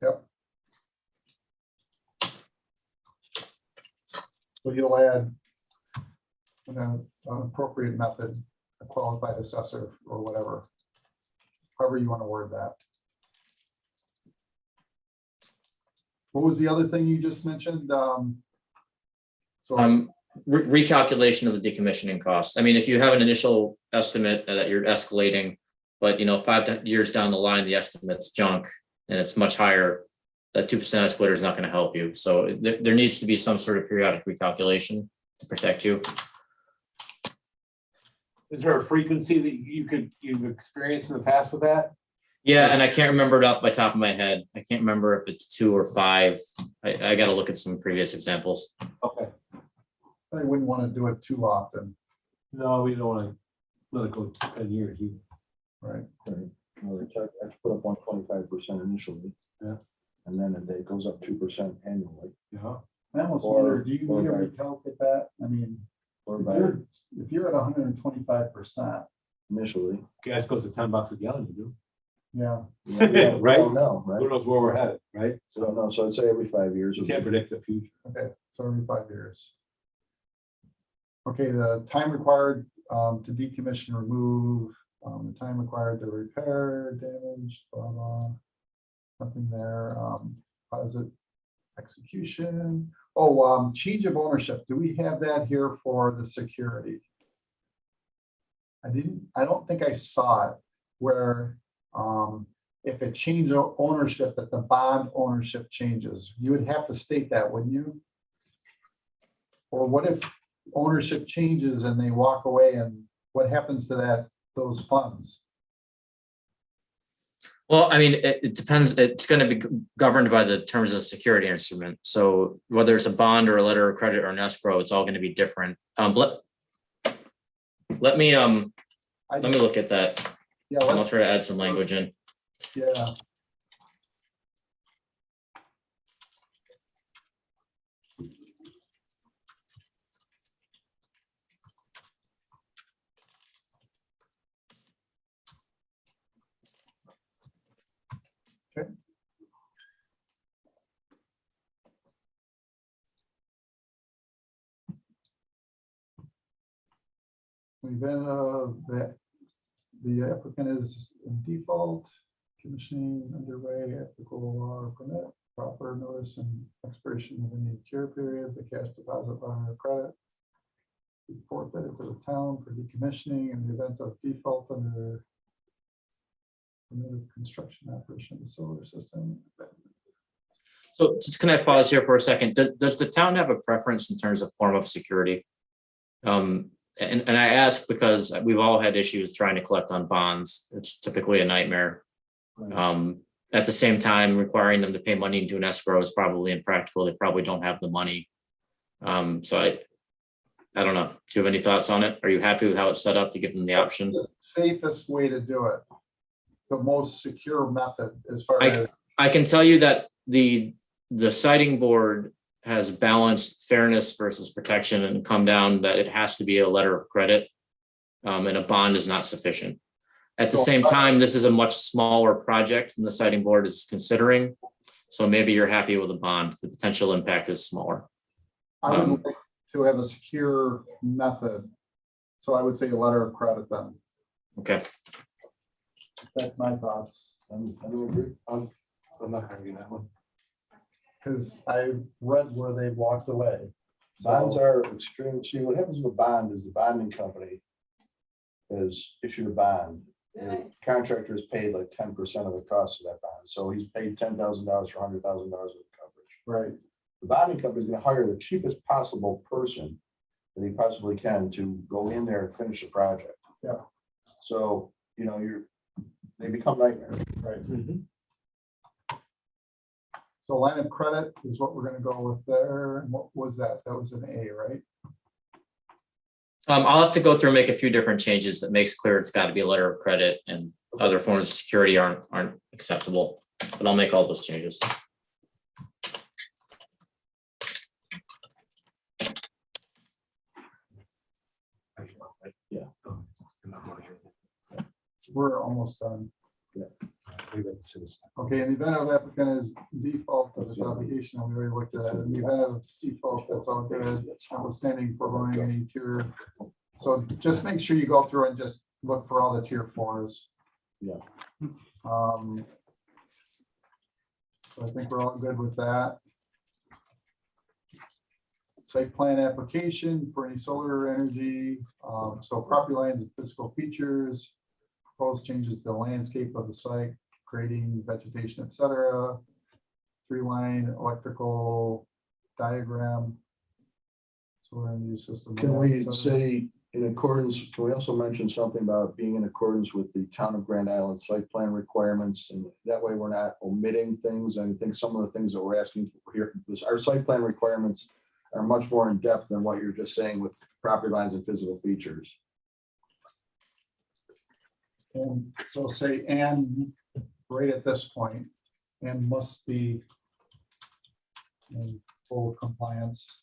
Yep. So you'll add an appropriate method, a qualified assessor or whatever, however you want to word that. What was the other thing you just mentioned? So Recalculation of the decommissioning costs. I mean, if you have an initial estimate that you're escalating, but 5 years down the line, the estimate's junk and it's much higher, that 2% escalator is not going to help you. So there needs to be some sort of periodic recalculation to protect you. Is there a frequency that you've experienced in the past with that? Yeah, and I can't remember it off by top of my head. I can't remember if it's 2 or 5. I got to look at some previous examples. Okay. I wouldn't want to do it too often, No, we don't want to let it go 10 years either. right? Right. Well, they put up 125% initially. Yeah. And then it goes up 2% annually. Yeah. I almost Or- wonder, do you need to or by- recalculate that? I mean, Or if by you're at 125%, initially. Gas goes to $10 a gallon, you do. Yeah, You know, we don't- we Right. don't know, Who right? knows where we're headed, right? We don't know, so I'd say every 5 years. You would be- can't predict the future. okay, so every 5 years. Okay, the time required to decommission, remove, the time required to repair damage, blah, blah. Nothing there. Deposit execution. Oh, change of ownership. Do we have that here for the security? I don't think I saw it where if it changed ownership, that the bond ownership changes. You would have to state that, wouldn't you? Or what if ownership changes and they walk away, and what happens to those funds? Well, I mean, it depends. It's going to be governed by the terms of the security instrument. So whether it's a bond or a letter of credit or an escrow, it's all going to be different. Let me look at that. Yeah, And I'll let's, try to add some language in. yeah. Okay. We've been, that the applicant is in default, commissioning underway, applicable law or permit, proper notice and expiration of any cure period, the cash deposit line of credit be forfeited to the town for decommissioning in the event of default under permitted construction operation of the solar system. So just can I pause here for a second? Does the town have a preference in terms of form of security? And I ask because we've all had issues trying to collect on bonds. It's typically a nightmare. At the same time, requiring them to pay money into an escrow is probably impractical. They probably don't have the money. So I don't know. Do you have any thoughts on it? Are you happy with how it's set up to give them the option? The safest way to do it, the most secure method as far I- as, I can tell you that the siting board has balanced fairness versus protection and come down that it has to be a letter of credit. And a bond is not sufficient. At the same time, this is a much smaller project than the siting board is considering. So maybe you're happy with a bond. The potential impact is smaller. I would like to have a secure method. So I would say a letter of credit then. Okay. That's my thoughts. I'm agree. I'm not arguing that one. Because I read where they walked away. Bonds So, are extreme. See, what happens with a bond is the bonding company has issued a bond. The contractor is paid like 10% of the cost of that bond. So he's paid $10,000 for $100,000 of coverage. right, The bonding company is going to hire the cheapest possible person that he possibly can to go in there and finish the project. Yeah. So, you know, they become nightmares. right. So line of credit is what we're gonna go with there. And what was that? That was an A, right? I'll have to go through and make a few different changes that makes clear it's got to be a letter of credit and other forms of security aren't acceptable. But I'll make all those changes. Yeah. We're almost done. Leave it to this. Okay, in the event of applicant is default of its obligation, we already looked at that. In the event of default, that's all good. Notwithstanding foregoing any tier. So just make sure you go through and just look for all the tier 4s. Yeah. So I think we're all good with that. Site plan application for any solar energy. So property lines and physical features. Proposed changes to the landscape of the site, grading, vegetation, etc. 3-line electrical diagram. Solar energy system. Can we etc. say in accordance, can we also mention something about being in accordance with the town of Grand Island site plan requirements? And that way we're not omitting things. I think some of the things that we're asking for here, our site plan requirements are much more in depth than what you're just saying with property lines and physical features. And so say, and right at this point, and must be in full compliance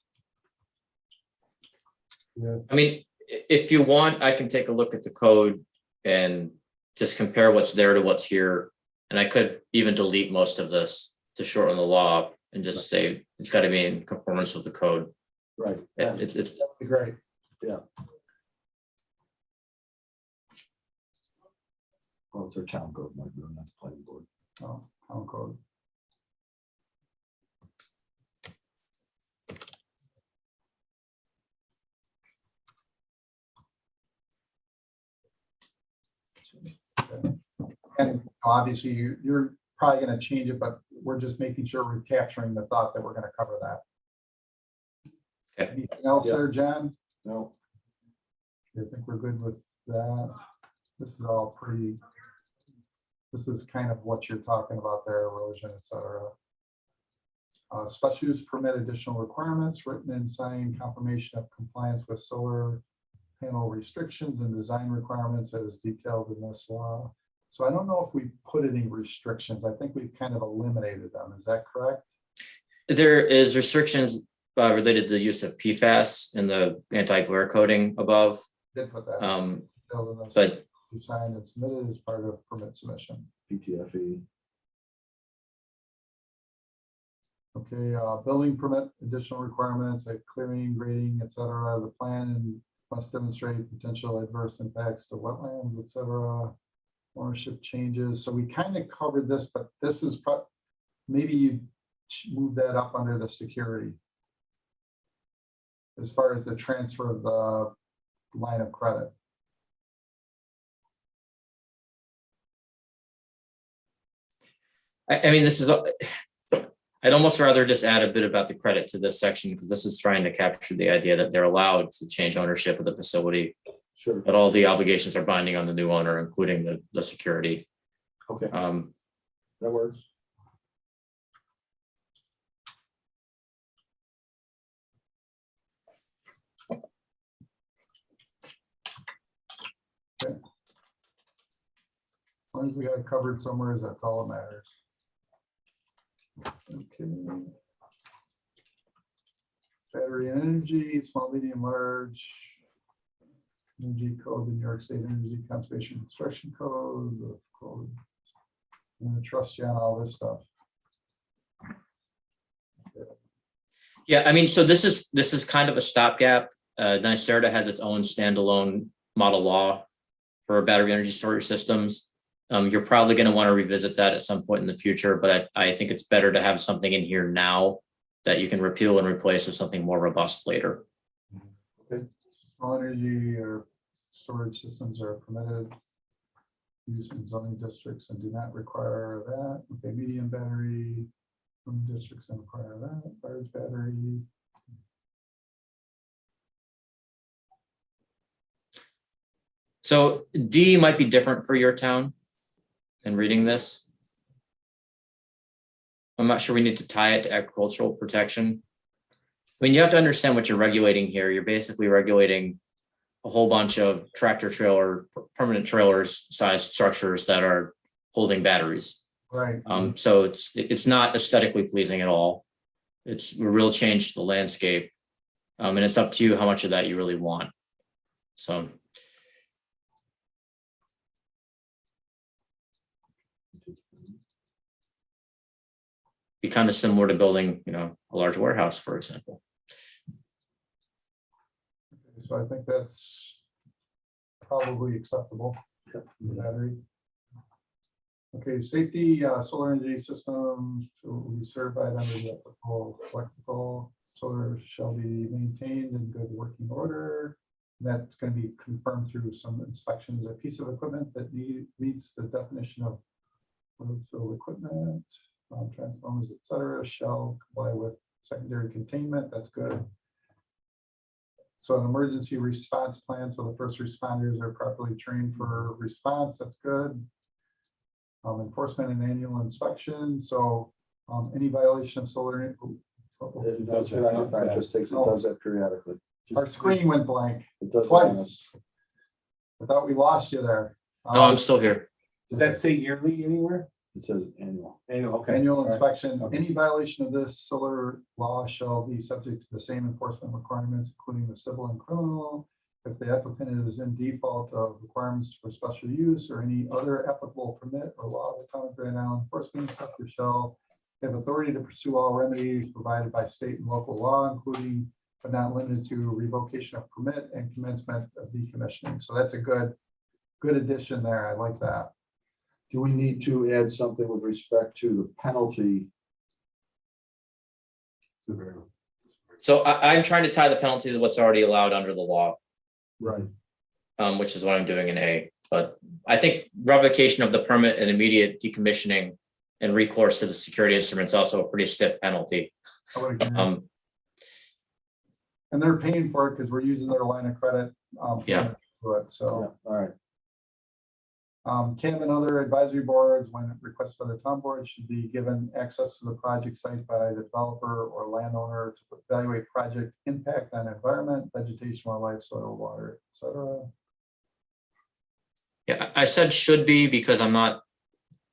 with, I mean, if you want, I can take a look at the code and just compare what's there to what's here. And I could even delete most of this to shorten the law and just say it's got to be in conformance with the code. Right. Yeah, It's That'd be great. well, it's our town code, like we're not the planning board. Oh, town code. Okay. And obviously you're probably going to change it, but we're just making sure we're capturing the thought that we're going to cover that. Okay. Anything else Yeah. there, Jen? No, I think we're good with that. This is all pretty, this is kind of what you're talking about there, erosion, et cetera. Special use permit additional requirements, written and signed confirmation of compliance with solar panel restrictions and design requirements as detailed in this law. So I don't know if we put any restrictions. I think we've kind of eliminated them. Is that correct? There is restrictions related to the use of PFAS in the anti-glare coating above. Did put that. Detailed in this, But be signed and submitted as part of permit submission. PTFE. Okay, building permit, additional requirements like clearing, grading, et cetera. The plan must demonstrate potential adverse impacts to wetlands, et cetera. Ownership changes. So we kind of covered this, but this is maybe you move that up under the security. As far as the transfer of the line of credit. I mean, this is, I'd almost rather just add a bit about the credit to this section because this is trying to capture the idea that they're allowed to change ownership of the facility, Sure. but all the obligations are binding on the new owner, including the security. Okay, that works. As long as we got it covered somewhere, that's all that matters. Okay. Battery and energy, small, medium, large. Energy code, the New York State Energy Conservation Construction Code, the code. I'm gonna trust you on all this stuff. Yeah, I mean, so this is kind of a stopgap. NYSERDA has its own standalone model law for battery energy storage systems. You're probably going to want to revisit that at some point in the future, but I think it's better to have something in here now that you can repeal and replace with something more robust later. Small energy or storage systems are permitted use in zoning districts and do not require that. Okay, medium battery, zoning districts and require that, large battery. So D might be different for your town in reading this. I'm not sure we need to tie it to agricultural protection. I mean, you have to understand what you're regulating here. You're basically regulating a whole bunch of tractor trailer, permanent trailers sized structures that are holding batteries. Right. So it's not aesthetically pleasing at all. It's a real change to the landscape. And it's up to you how much of that you really want. So. Be kind of similar to building, a large warehouse, for example. So I think that's probably acceptable. Battery. Okay, safety, solar energy systems will be certified under the applicable electrical. Solar shall be maintained in good working order. That's going to be confirmed through some inspections. A piece of equipment that meets the definition of load equipment, transformers, etc., shall comply with secondary containment. That's good. So an emergency response plan, so the first responders are properly trained for response. That's good. Enforcement and annual inspection. So any violation of solar. It does that. It just takes, it does that periodically. Our screen went blank It does that. twice. I thought we lost you there. No, I'm still here. Does that say yearly anywhere? It says annual. Annual, okay. Annual All right. inspection. Okay. Any violation of this solar law shall be subject to the same enforcement requirements, including the civil and criminal. if the applicant is in default of requirements for special use or any other applicable permit or law of the town of Grand Island, enforcement inspector shall have authority to pursue all remedies provided by state and local law, including but not limited to revocation of permit and commencement of decommissioning. So that's a good addition there. I like that. Do we need to add something with respect to the penalty? So I'm trying to tie the penalty to what's already allowed under the law, Right. which is what I'm doing in A. But I think revocation of the permit and immediate decommissioning and recourse to the security instruments also a pretty stiff penalty. I would agree. And they're paying for it because we're using their line of credit. Yeah. To it, so. All right. CAB and other advisory boards, when requested by the town board, should be given access to the project site by the developer or landowner to evaluate project impact on environment, vegetation, wildlife, soil, water, etc. Yeah, I said should be because I'm not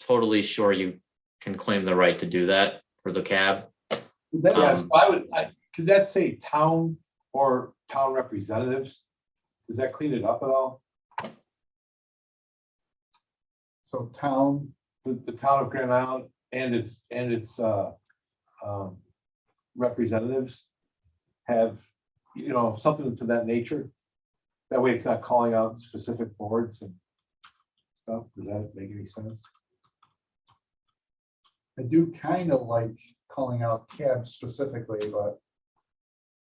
totally sure you can claim the right to do that for the cab. Yeah, could that say town or town representatives? Does that clean it up at all? So town, The town of Grand Island and its representatives have, something to that nature. That way it's not calling out specific boards and stuff. Does that make any sense? I do kind of like calling out CAB specifically, but.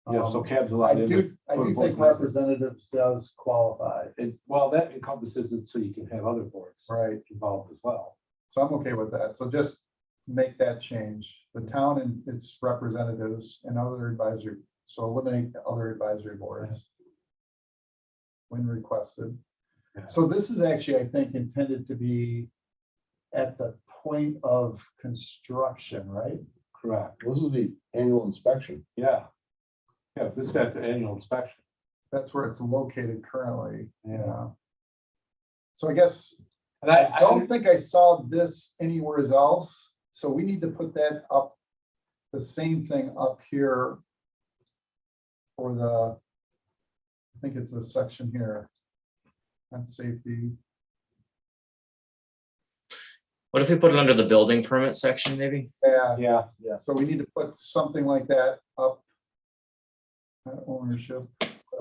Yeah, so cabs I allowed in. do think representatives does qualify, Well, that encompasses it so you can have other boards right? involved as well. So I'm okay with that. So just make that change. The town and its representatives and other advisory, so eliminate the other advisory boards when requested. Yeah. So this is actually, I think, intended to be at the point of construction, right? Correct. This is the annual inspection. Yeah. Yeah, this is at the annual inspection. That's where it's located currently. Yeah. Yeah. So I guess And I don't think I saw this anywhere else. So we need to put that up, the same thing up here for the, I think it's this section here. And safety. What if we put it under the building permit section, maybe? Yeah, Yeah, so we need to put something like that up. Ownership,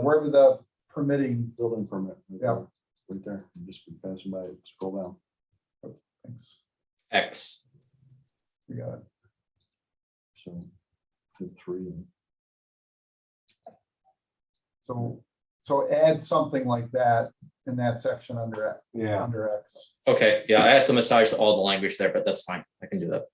wherever the permitting, Building permit. Right Yeah. there, right there. You just be passing by, scroll down. thanks, X. we got it. So, hit 3. So add something like that in that section under yeah. X. Okay, yeah, I have to massage all the language there, but that's fine. I can do that.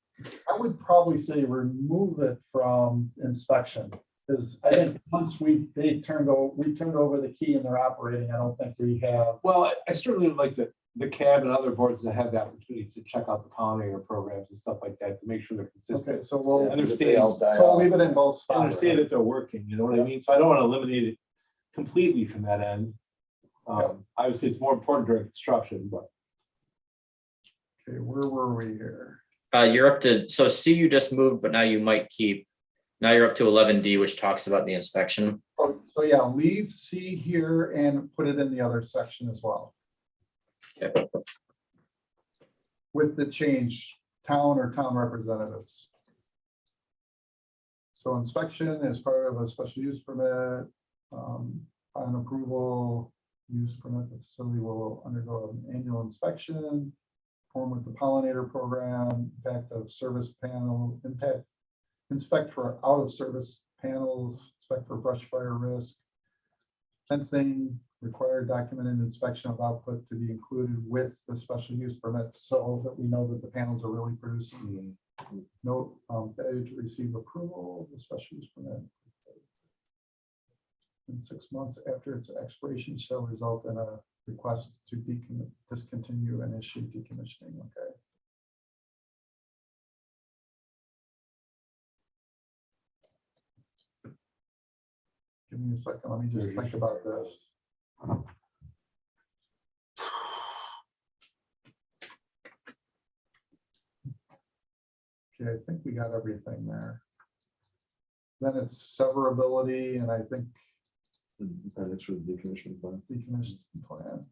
I would probably say remove it from inspection, because I think once we turned over the key and they're operating, I don't think we have. Well, I certainly would like the CAB and other boards that have the opportunity to check out the pollinator programs and stuff like that to make sure they're consistent. Okay, so we'll, Yeah. They all die so off. leave it in both I spots. understand that they're working, you know what I mean? So I don't want to eliminate it completely from that end. Obviously, it's more important during construction, but Okay, where were we here? You're up to, so C you just moved, but now you might keep. Now you're up to 11D, which talks about the inspection. Oh, so yeah, leave C here and put it in the other section as well. Okay. With the change, town or town representatives. So inspection is part of a special use permit. On approval, use permit, the facility will undergo an annual inspection. Form with the pollinator program, impact of service panel, inspect for out of service panels, inspect for brush fire risk. Fencing, required documented inspection of output to be included with the special use permit so that we know that the panels are really producing. Note, failure to receive approval of the special use permit in 6 months after its expiration shall result in a request to discontinue and issue decommissioning. Okay. Give me a second. Let me just think about this. Okay, I think we got everything there. Then it's severability, and I think And It's for the decommissioning plan. decommissioning plan.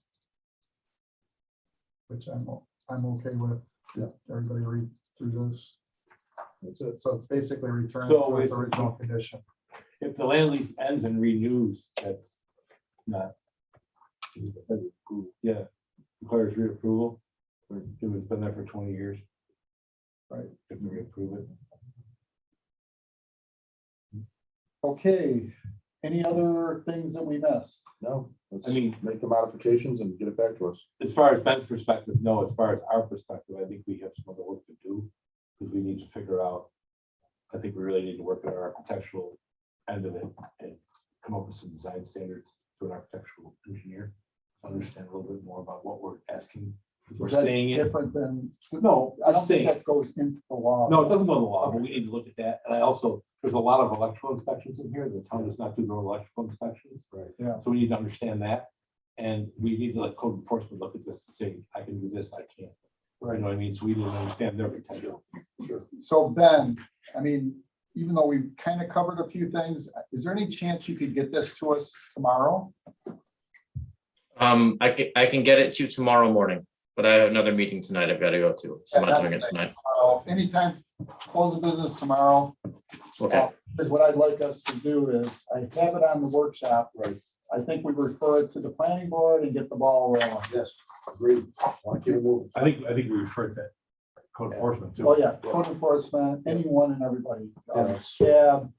Which I'm okay with. Yeah. Everybody read through this. That's it. So it's basically returned So to its it's- original condition. If the land lease ends and renews, that's not. Yeah, requires reapproval. If it's been there for 20 years. Right. If we reapprove it. Okay, any other things that we missed? No, let's I mean- make the modifications and get it back to us. As far as Ben's perspective, no, as far as our perspective, I think we have some other work to do. Because we need to figure out, I think we really need to work on our architectural end of it and come up with some design standards to an architectural engineer. Understand a little bit more about what we're asking. We're Is that saying it. different than? No, I don't I'm think saying, that goes into the law. no, it doesn't go in the law, but we need to look at that. And I also, there's a lot of electrical inspections in here. The town does not do their own electrical inspections. Right. Yeah. So we need to understand that. And we need to let code enforcement look at this and say, I can do this, I can't. You know what I mean? So we didn't understand their potential. So Ben, I mean, even though we've kind of covered a few things, is there any chance you could get this to us tomorrow? I can get it to you tomorrow morning, but I have another meeting tonight I've got to go to, so I'm not doing it tonight. Anytime, close the business tomorrow. Okay, Is what I'd like us to do is, I have it on the workshop. Right. I think we refer it to the planning board and get the ball rolling. Yes, agreed. Want to keep it moving. I think we referred to code enforcement too. Oh, yeah, code enforcement, anyone and everybody. Yeah. Scab.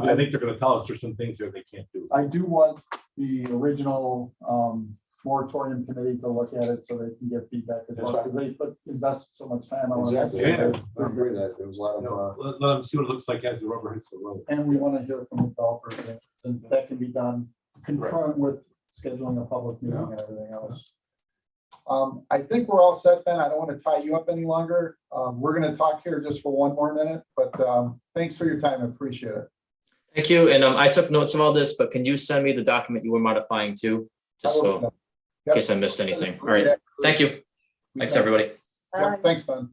I think they're gonna tell us there's some things there they can't do. I do want the original moratorium committee to look at it so they can get feedback as well, because they invest so much time. I wanna make Exactly. sure Yeah. I agree that there was a lot of, Let them see what it looks like as the rubber hits the road. And we want to hear from the developers, and that can be done concurrent with scheduling a public meeting and everything else. I think we're all set, Ben. I don't want to tie you up any longer. We're going to talk here just for one more minute, but thanks for your time. I appreciate it. thank you. And I took notes of all this, but can you send me the document you were modifying too? Just so, in case I missed anything. All right, thank you. Thanks, everybody. Yeah, thanks, Ben.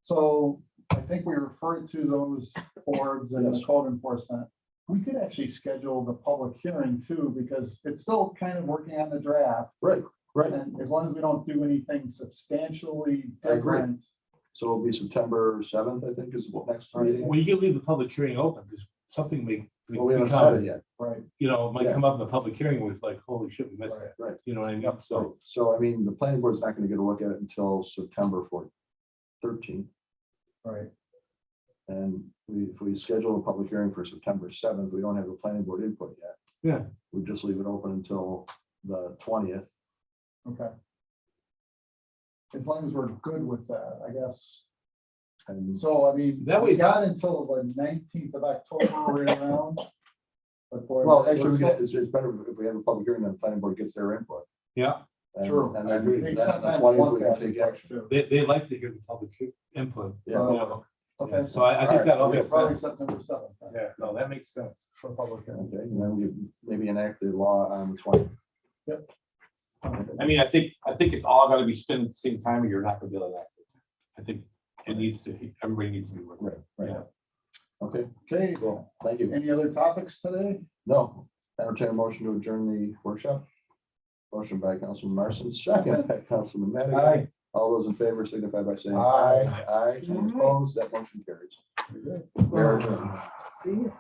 So I think we referred to those boards and the code enforcement. We could actually schedule the public hearing too, because it's still kind of working on the draft. right, right. And as long as we don't do anything substantially I agree. different. So it'll be September 7th, I think, is what next meeting. Well, you can leave the public hearing open because something may. Well, we haven't said it yet. Right. You know, it might Yeah. come up in the public hearing with like, holy shit, we missed that. Right. You know what I mean? Yep. So, So, I mean, the planning board's not gonna get a look at it until September 13th. Right. And if we schedule a public hearing for September 7th, we don't have a planning board input yet. yeah, We just leave it open until the 20th. Okay. As long as we're good with that, I guess. And So, I mean, That way- we got until the 19th of October right around. But boy, well, we're actually, still- it's better if we have a public hearing, then the planning board gets their input. yeah. And- True. And I then agree. then They the sometimes 20th, want we can that take input, action. too. They like to hear the public input. Yeah. You know? Okay. So I think that all Okay, makes probably sense. September 7th. then, Yeah, no, that makes sense. For public hearing. Okay, and then we maybe enact the law on the 20th. I mean, I think it's all gotta be spent at the same time or you're not gonna be able to act. I think it needs to, everybody needs to be working. Right. Yeah. Okay, Okay, cool. Thank you. any other topics today? No, entertain a motion to adjourn the workshop. Motion by Councilman Marson, second by Councilman Madigan. Aye. All those in favor signify by saying Aye. Aye. Any opposed? That motion carries. Very good. We are adjourned. See.